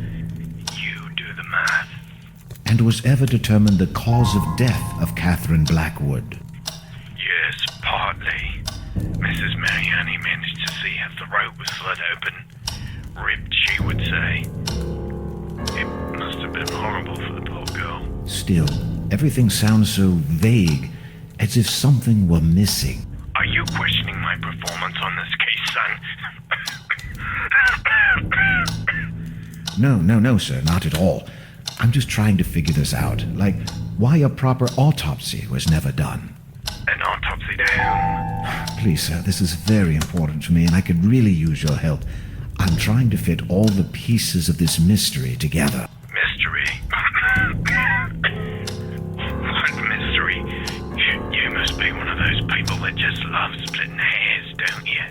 S5: You do the math.
S1: And was ever determined the cause of death of Catherine Blackwood?
S5: Yes, partly. Mrs. Mariani managed to see her throat was slit open. Ripped, she would say. It must have been horrible for the poor girl.
S1: Still, everything sounds so vague, as if something were missing.
S5: Are you questioning my performance on this case, son?
S1: No, sir, not at all. I'm just trying to figure this out, like why a proper autopsy was never done.
S5: An autopsy to whom?
S1: Please, sir, this is very important to me, and I could really use your help. I'm trying to fit all the pieces of this mystery together.
S5: Mystery? What mystery? You must be one of those people that just love splitting hairs, don't you?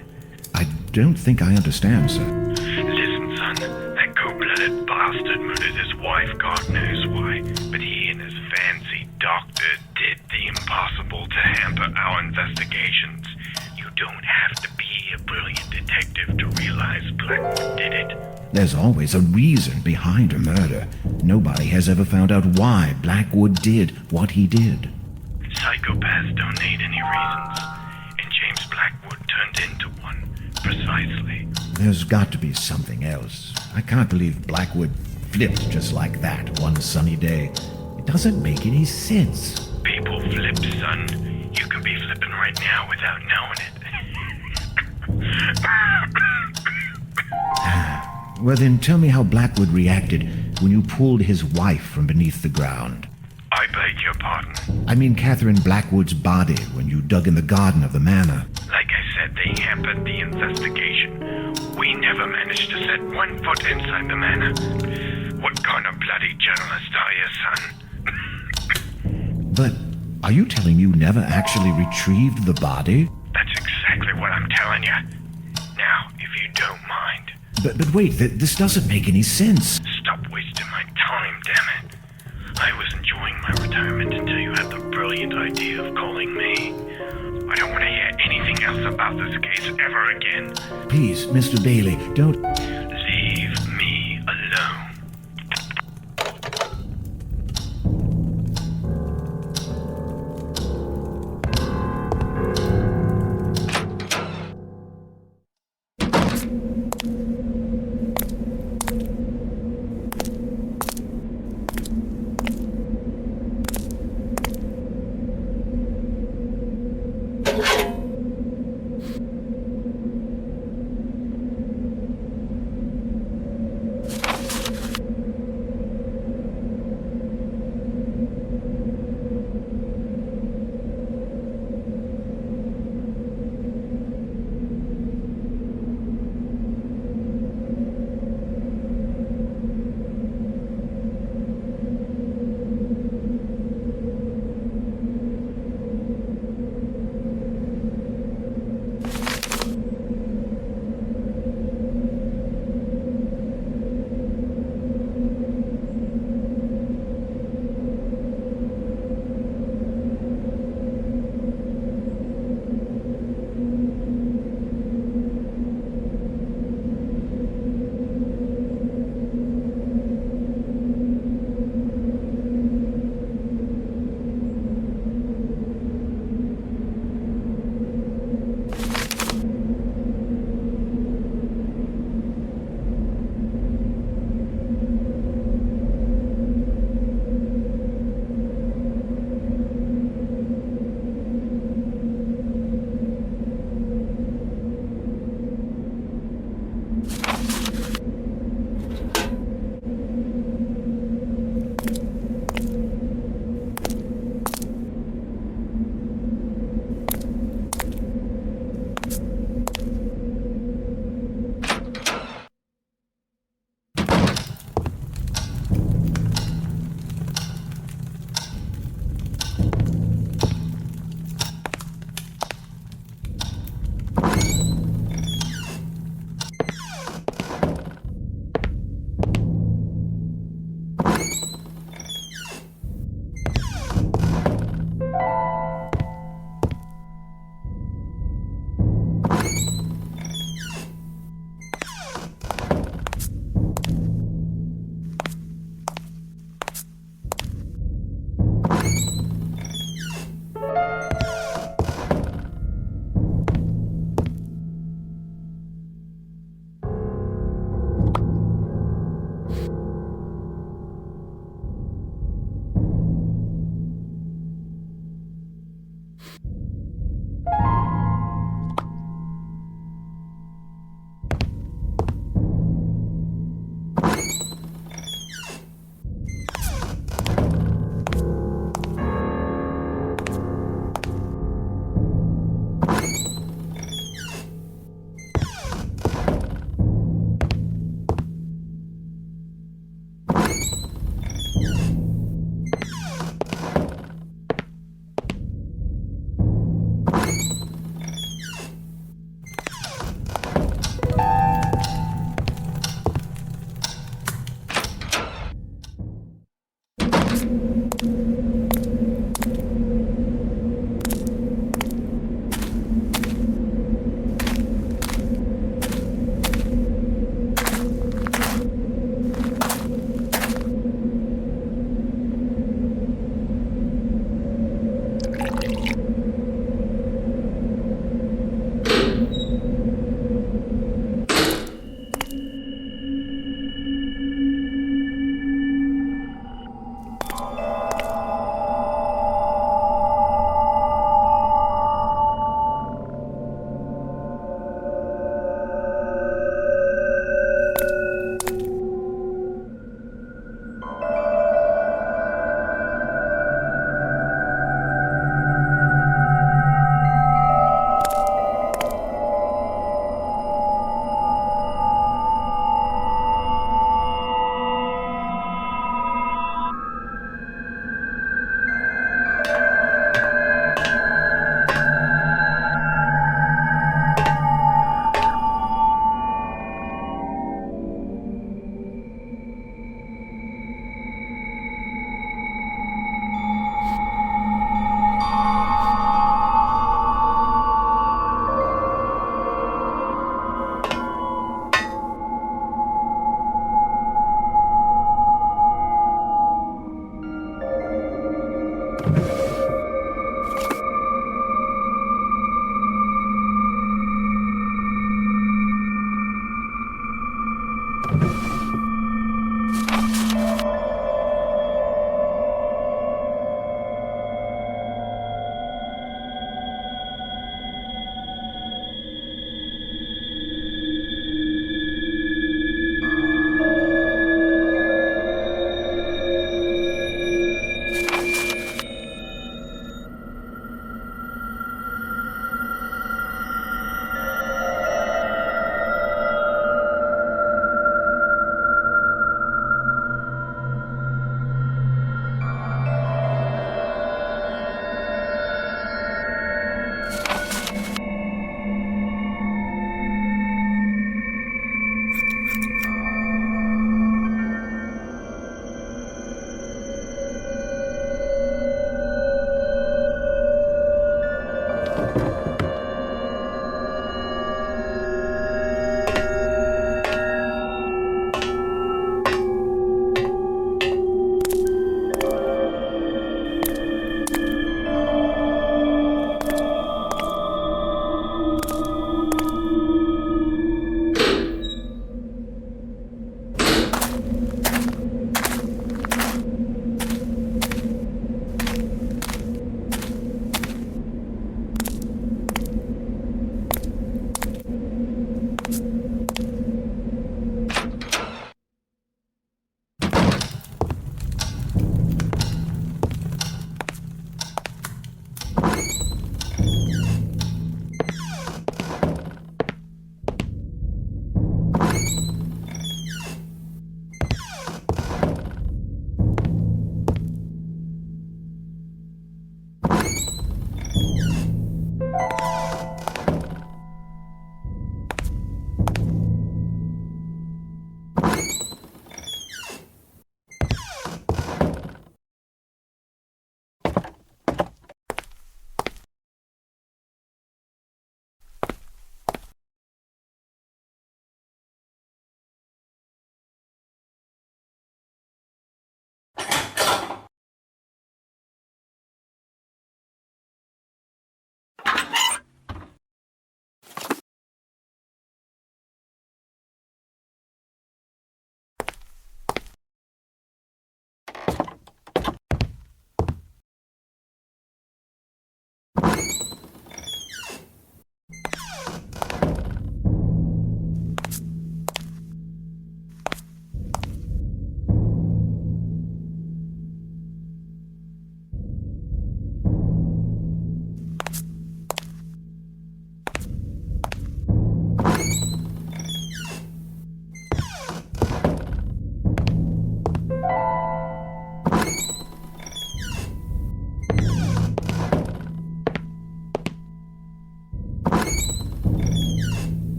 S1: I don't think I understand, sir.
S5: Listen, son, that cold-blooded bastard murdered his wife, God knows why, but he and his fancy doctor did the impossible to hamper our investigations. You don't have to be a brilliant detective to realize Blackwood did it.
S1: There's always a reason behind a murder. Nobody has ever found out why Blackwood did what he did.
S5: Psychopaths don't need any reasons, and James Blackwood turned into one, precisely.
S1: There's got to be something else. I can't believe Blackwood flipped just like that one sunny day. It doesn't make any sense.
S5: People flip, son. You can be flipping right now without knowing it.
S1: Well, then tell me how Blackwood reacted when you pulled his wife from beneath the ground.
S5: I beg your pardon.
S1: I mean Catherine Blackwood's body when you dug in the garden of the manor.
S5: Like I said, they hampered the investigation. We never managed to set one foot inside the manor. What kind of bloody journalist are you, son?
S1: But are you telling you never actually retrieved the body?
S5: That's exactly what I'm telling you. Now, if you don't mind.
S1: But wait, this doesn't make any sense.
S5: Stop wasting my time, damn it. I was enjoying my retirement until you had the brilliant idea of calling me. I don't want to hear anything else about this case ever again.
S1: Please, Mr. Bailey, don't...
S5: Leave me alone.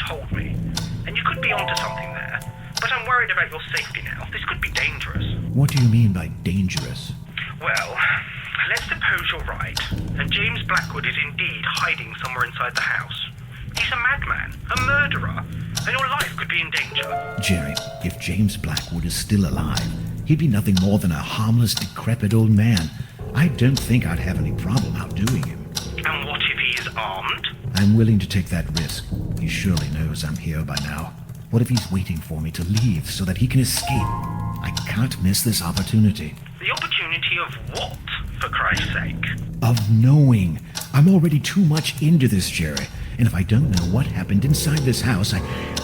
S2: told me. And you could be onto something there. But I'm worried about your safety now. This could be dangerous.
S1: What do you mean by dangerous?
S2: Well, let's suppose you're right, and James Blackwood is indeed hiding somewhere inside the house. He's a madman, a murderer, and your life could be in danger.
S1: Jerry, if James Blackwood is still alive, he'd be nothing more than a harmless, decrepit old man. I don't think I'd have any problem outdoing him.
S2: And what if he is armed?
S1: I'm willing to take that risk. He surely knows I'm here by now. What if he's waiting for me to leave so that he can escape? I can't miss this opportunity.
S2: The opportunity of what, for Christ's sake?
S1: Of knowing. I'm already too much into this, Jerry. And if I don't know what happened inside this house,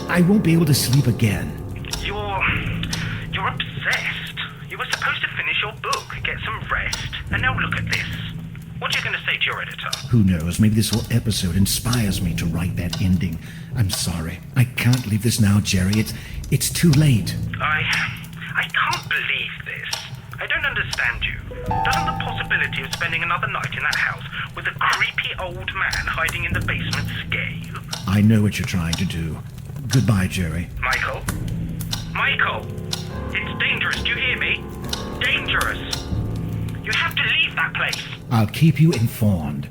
S1: I won't be able to sleep again.
S2: You're obsessed. You were supposed to finish your book, get some rest, and now look at this. What are you going to say to your editor?
S1: Who knows? Maybe this whole episode inspires me to write that ending. I'm sorry. I can't leave this now, Jerry. It's too late.
S2: I can't believe this. I don't understand you. Doesn't the possibility of spending another night in that house with a creepy old man hiding in the basement scare you?
S1: I know what you're trying to do. Goodbye, Jerry.
S2: Michael? Michael! It's dangerous, do you hear me? Dangerous! You have to leave that place!
S1: I'll keep you informed.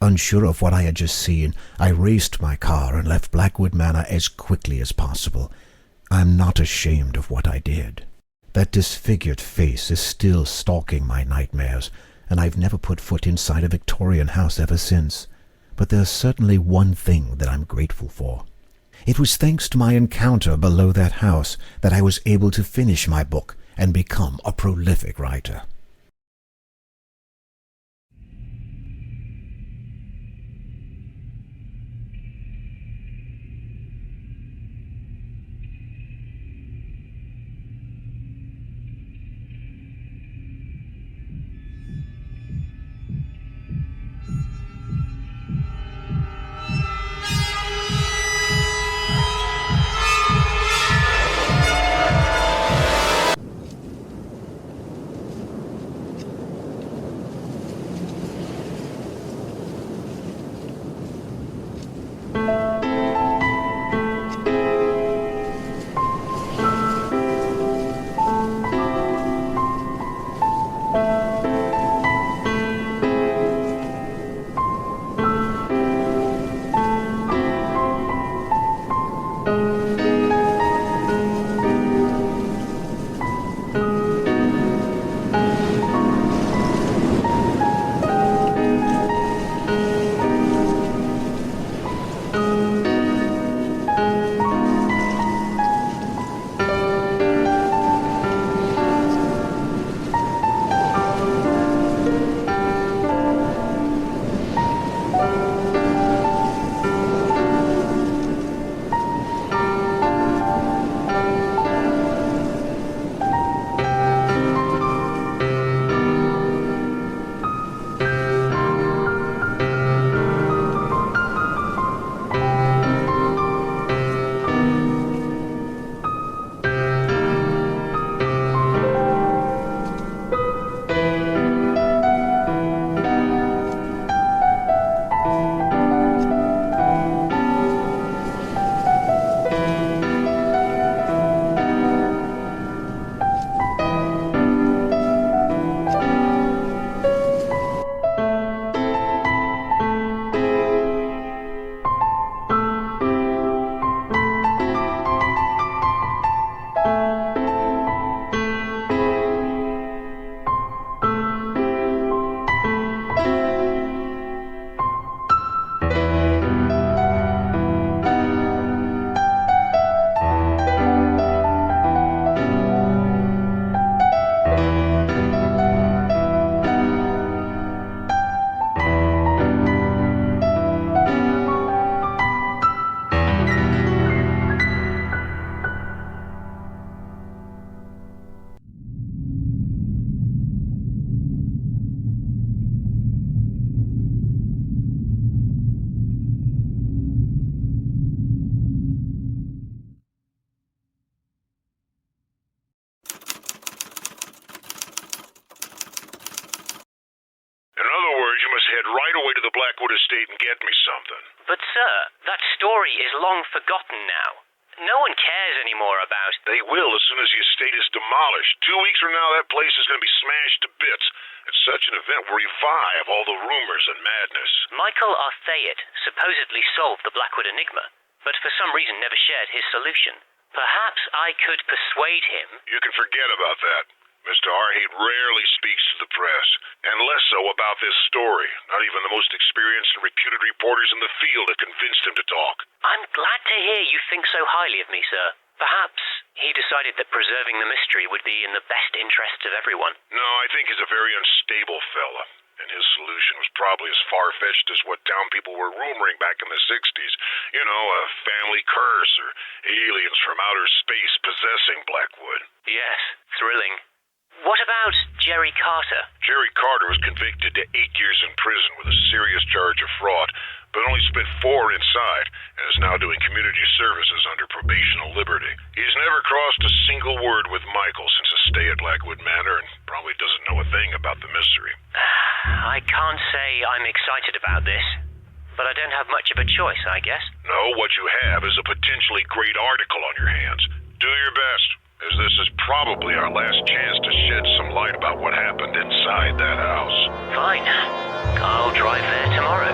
S1: Unsure of what I had just seen, I raced my car and left Blackwood Manor as quickly as possible. I'm not ashamed of what I did. That disfigured face is still stalking my nightmares, and I've never put foot inside a Victorian house ever since. But there's certainly one thing that I'm grateful for. It was thanks to my encounter below that house that I was able to finish my book and become a prolific writer.
S5: Blackwood Estate and get me something.
S4: But, sir, that story is long forgotten now. No one cares anymore about...
S5: They will as soon as the estate is demolished. 2 weeks from now, that place is going to be smashed to bits. It's such an event will revive all the rumors and madness.
S4: Michael Arthayet supposedly solved the Blackwood Enigma, but for some reason never shared his solution. Perhaps I could persuade him...
S5: You can forget about that. Mr. Arthayet rarely speaks to the press, and less so about this story. Not even the most experienced and reputed reporters in the field have convinced him to talk.
S4: I'm glad to hear you think so highly of me, sir. Perhaps he decided that preserving the mystery would be in the best interests of everyone.
S5: No, I think he's a very unstable fella, and his solution was probably as far-fetched as what town people were rumoring back in the 60s. You know, a family curse or aliens from outer space possessing Blackwood.
S4: Yes, thrilling. What about Jerry Carter?
S5: Jerry Carter was convicted to 8 years in prison with a serious charge of fraud, but only spent 4 inside, and is now doing community services under probational liberty. He's never crossed a single word with Michael since his stay at Blackwood Manor, and probably doesn't know a thing about the mystery.
S4: I can't say I'm excited about this, but I don't have much of a choice, I guess.
S5: No, what you have is a potentially great article on your hands. Do your best, as this is probably our last chance to shed some light about what happened inside that house.
S4: Fine. I'll drive there tomorrow.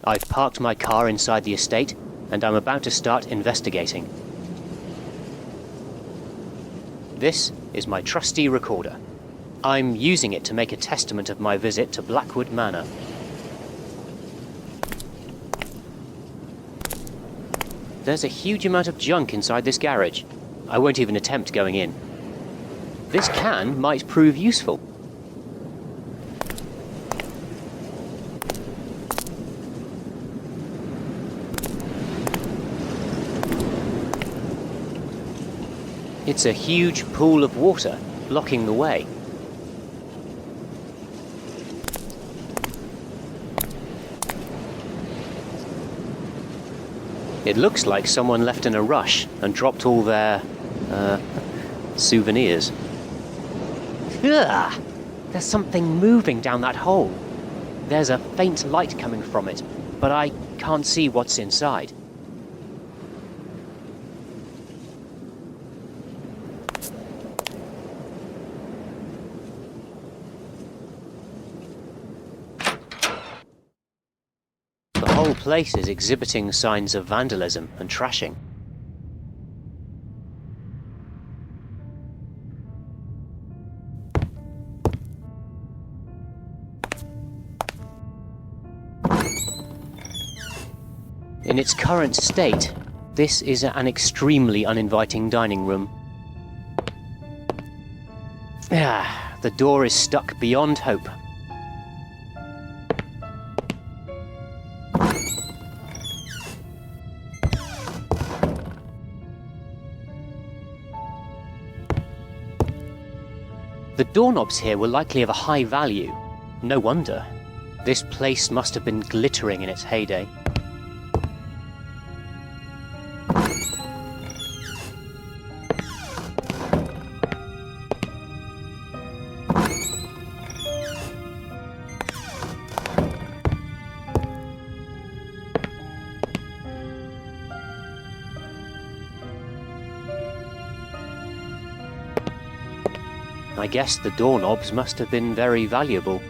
S4: I've parked my car inside the estate, and I'm about to start investigating. This is my trusty recorder. I'm using it to make a testament of my visit to Blackwood Manor. There's a huge amount of junk inside this garage. I won't even attempt going in. This can might prove useful. It's a huge pool of water, blocking the way. It looks like someone left in a rush and dropped all their, souvenirs. Ugh! There's something moving down that hole. There's a faint light coming from it, but I can't see what's inside. The whole place is exhibiting signs of vandalism and trashing. In its current state, this is an extremely uninviting dining room. The door is stuck beyond hope. The doorknobs here were likely of a high value. No wonder. This place must have been glittering in its heyday. I guess the doorknobs must have been very valuable.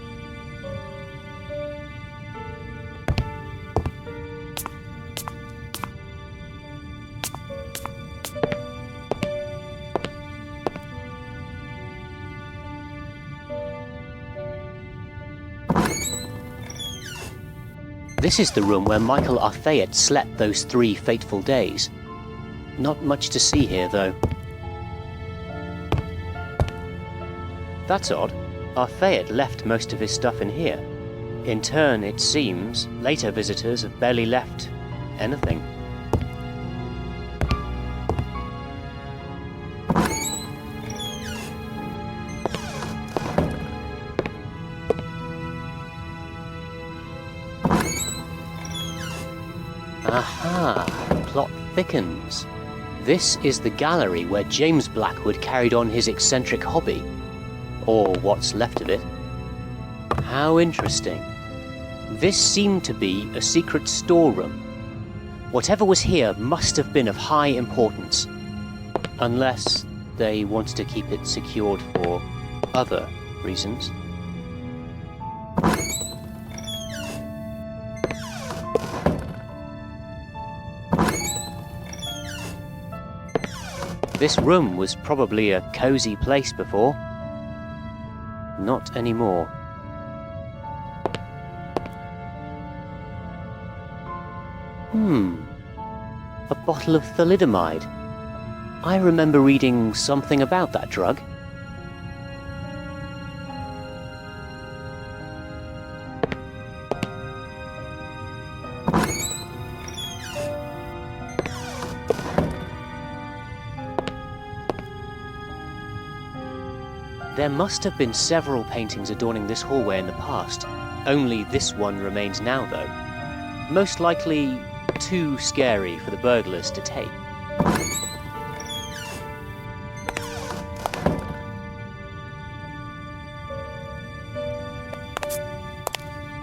S4: This is the room where Michael Arthayet slept those 3 fateful days. Not much to see here, though. That's odd. Arthayet left most of his stuff in here. In turn, it seems, later visitors have barely left anything. Aha! Plot thickens. This is the gallery where James Blackwood carried on his eccentric hobby. Or what's left of it. How interesting. This seemed to be a secret storeroom. Whatever was here must have been of high importance. Unless they wanted to keep it secured for other reasons. This room was probably a cozy place before. Not anymore. A bottle of thalidomide. I remember reading something about that drug. There must have been several paintings adorning this hallway in the past. Only this one remains now, though. Most likely too scary for the burglars to take.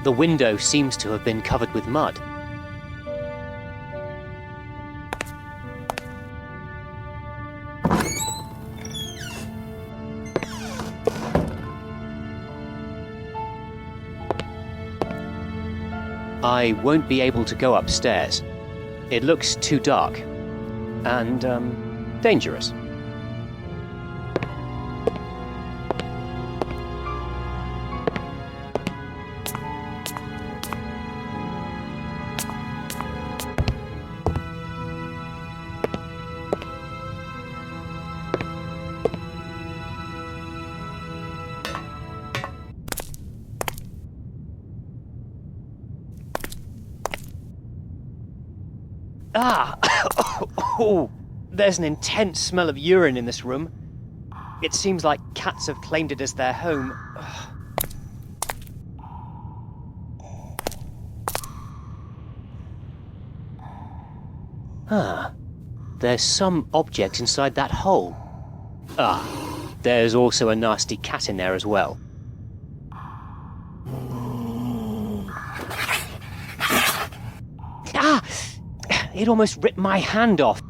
S4: The window seems to have been covered with mud. I won't be able to go upstairs. It looks too dark and dangerous. Ah! Oh, there's an intense smell of urine in this room. It seems like cats have claimed it as their home. Ah, there's some object inside that hole. Ah, there's also a nasty cat in there as well. Ah! It almost ripped my hand off.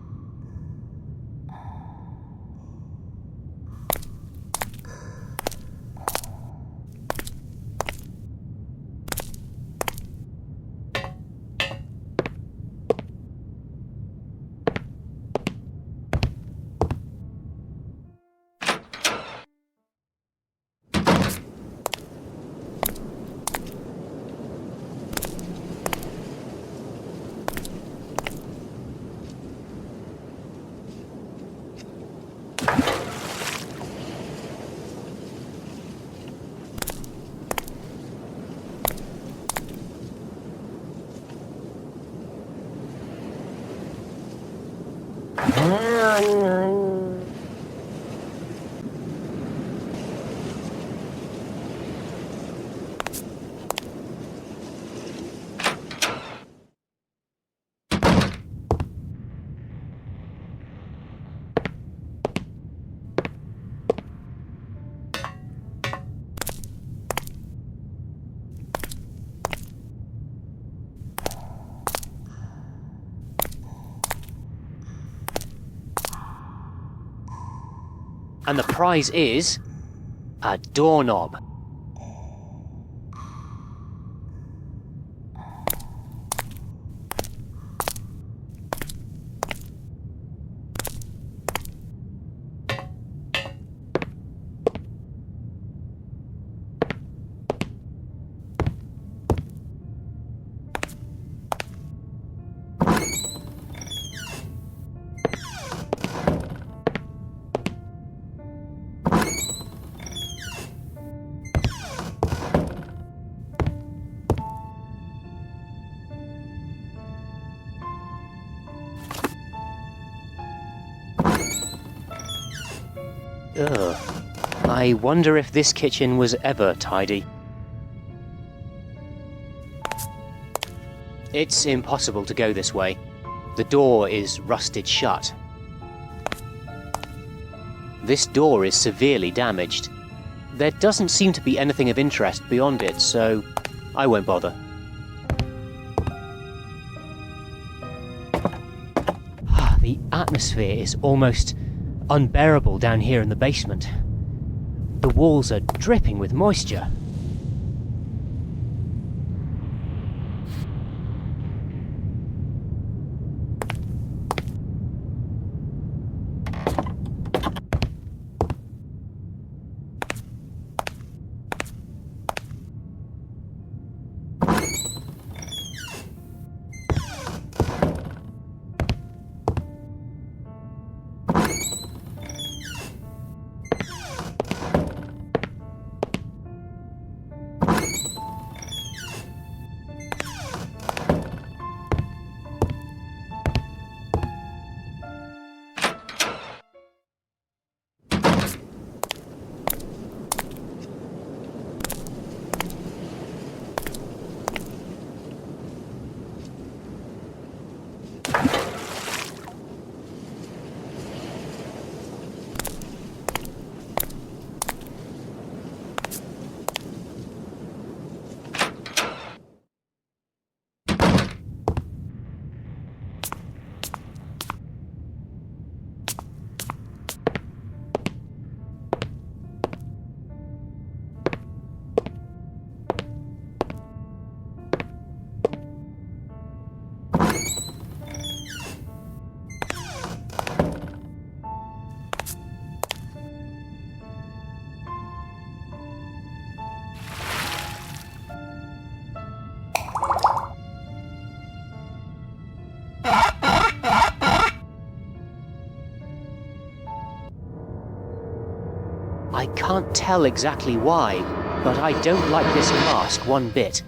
S4: And the prize is a doorknob. Ugh. I wonder if this kitchen was ever tidy. It's impossible to go this way. The door is rusted shut. This door is severely damaged. There doesn't seem to be anything of interest beyond it, so I won't bother. The atmosphere is almost unbearable down here in the basement. The walls are dripping with moisture. can't tell exactly why, but I don't like this mask one bit.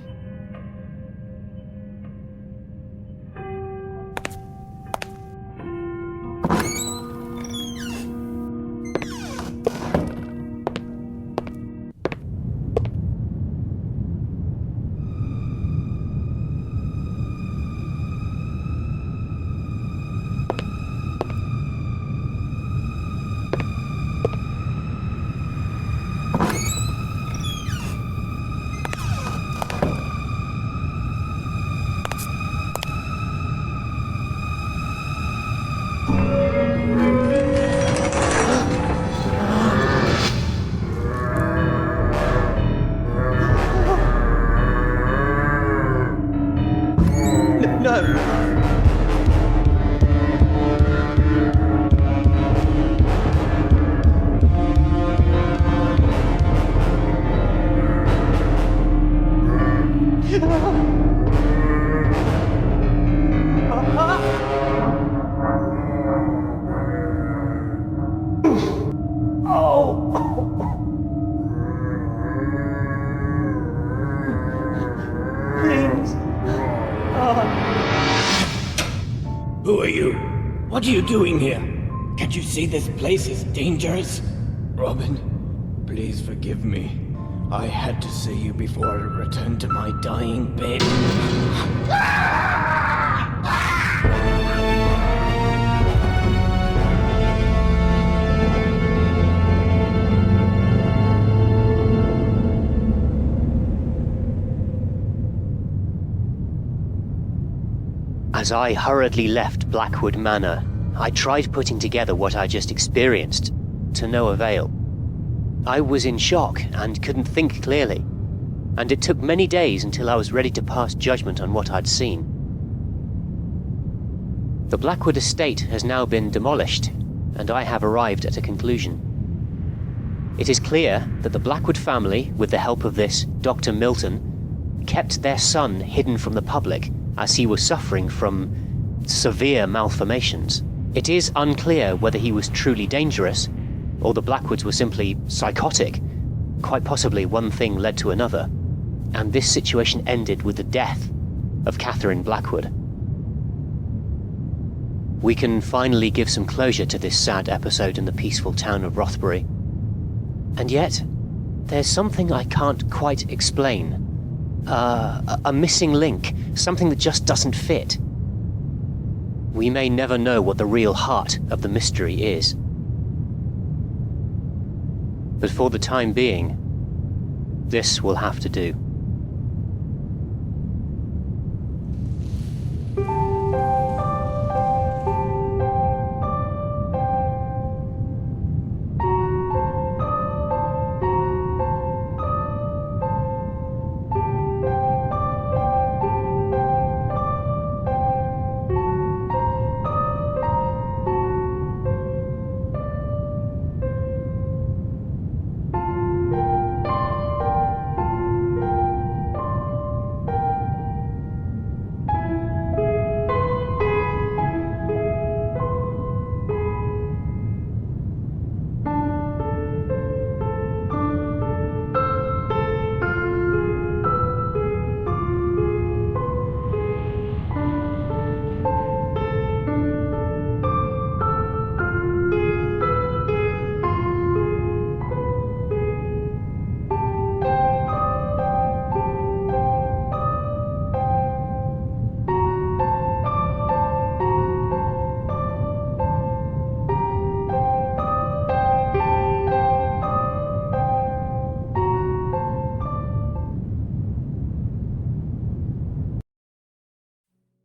S6: Who are you? What are you doing here? Can't you see this place is dangerous? Robin, please forgive me. I had to see you before I returned to my dying bed.
S4: As I hurriedly left Blackwood Manor, I tried putting together what I just experienced, to no avail. I was in shock and couldn't think clearly, and it took many days until I was ready to pass judgment on what I'd seen. The Blackwood estate has now been demolished, and I have arrived at a conclusion. It is clear that the Blackwood family, with the help of this Dr. Milton, kept their son hidden from the public as he was suffering from severe malformations. It is unclear whether he was truly dangerous, or the Blackwoods were simply psychotic. Quite possibly one thing led to another, and this situation ended with the death of Catherine Blackwood. We can finally give some closure to this sad episode in the peaceful town of Rothbury. And yet, there's something I can't quite explain. A missing link, something that just doesn't fit. We may never know what the real heart of the mystery is. But for the time being, this will have to do.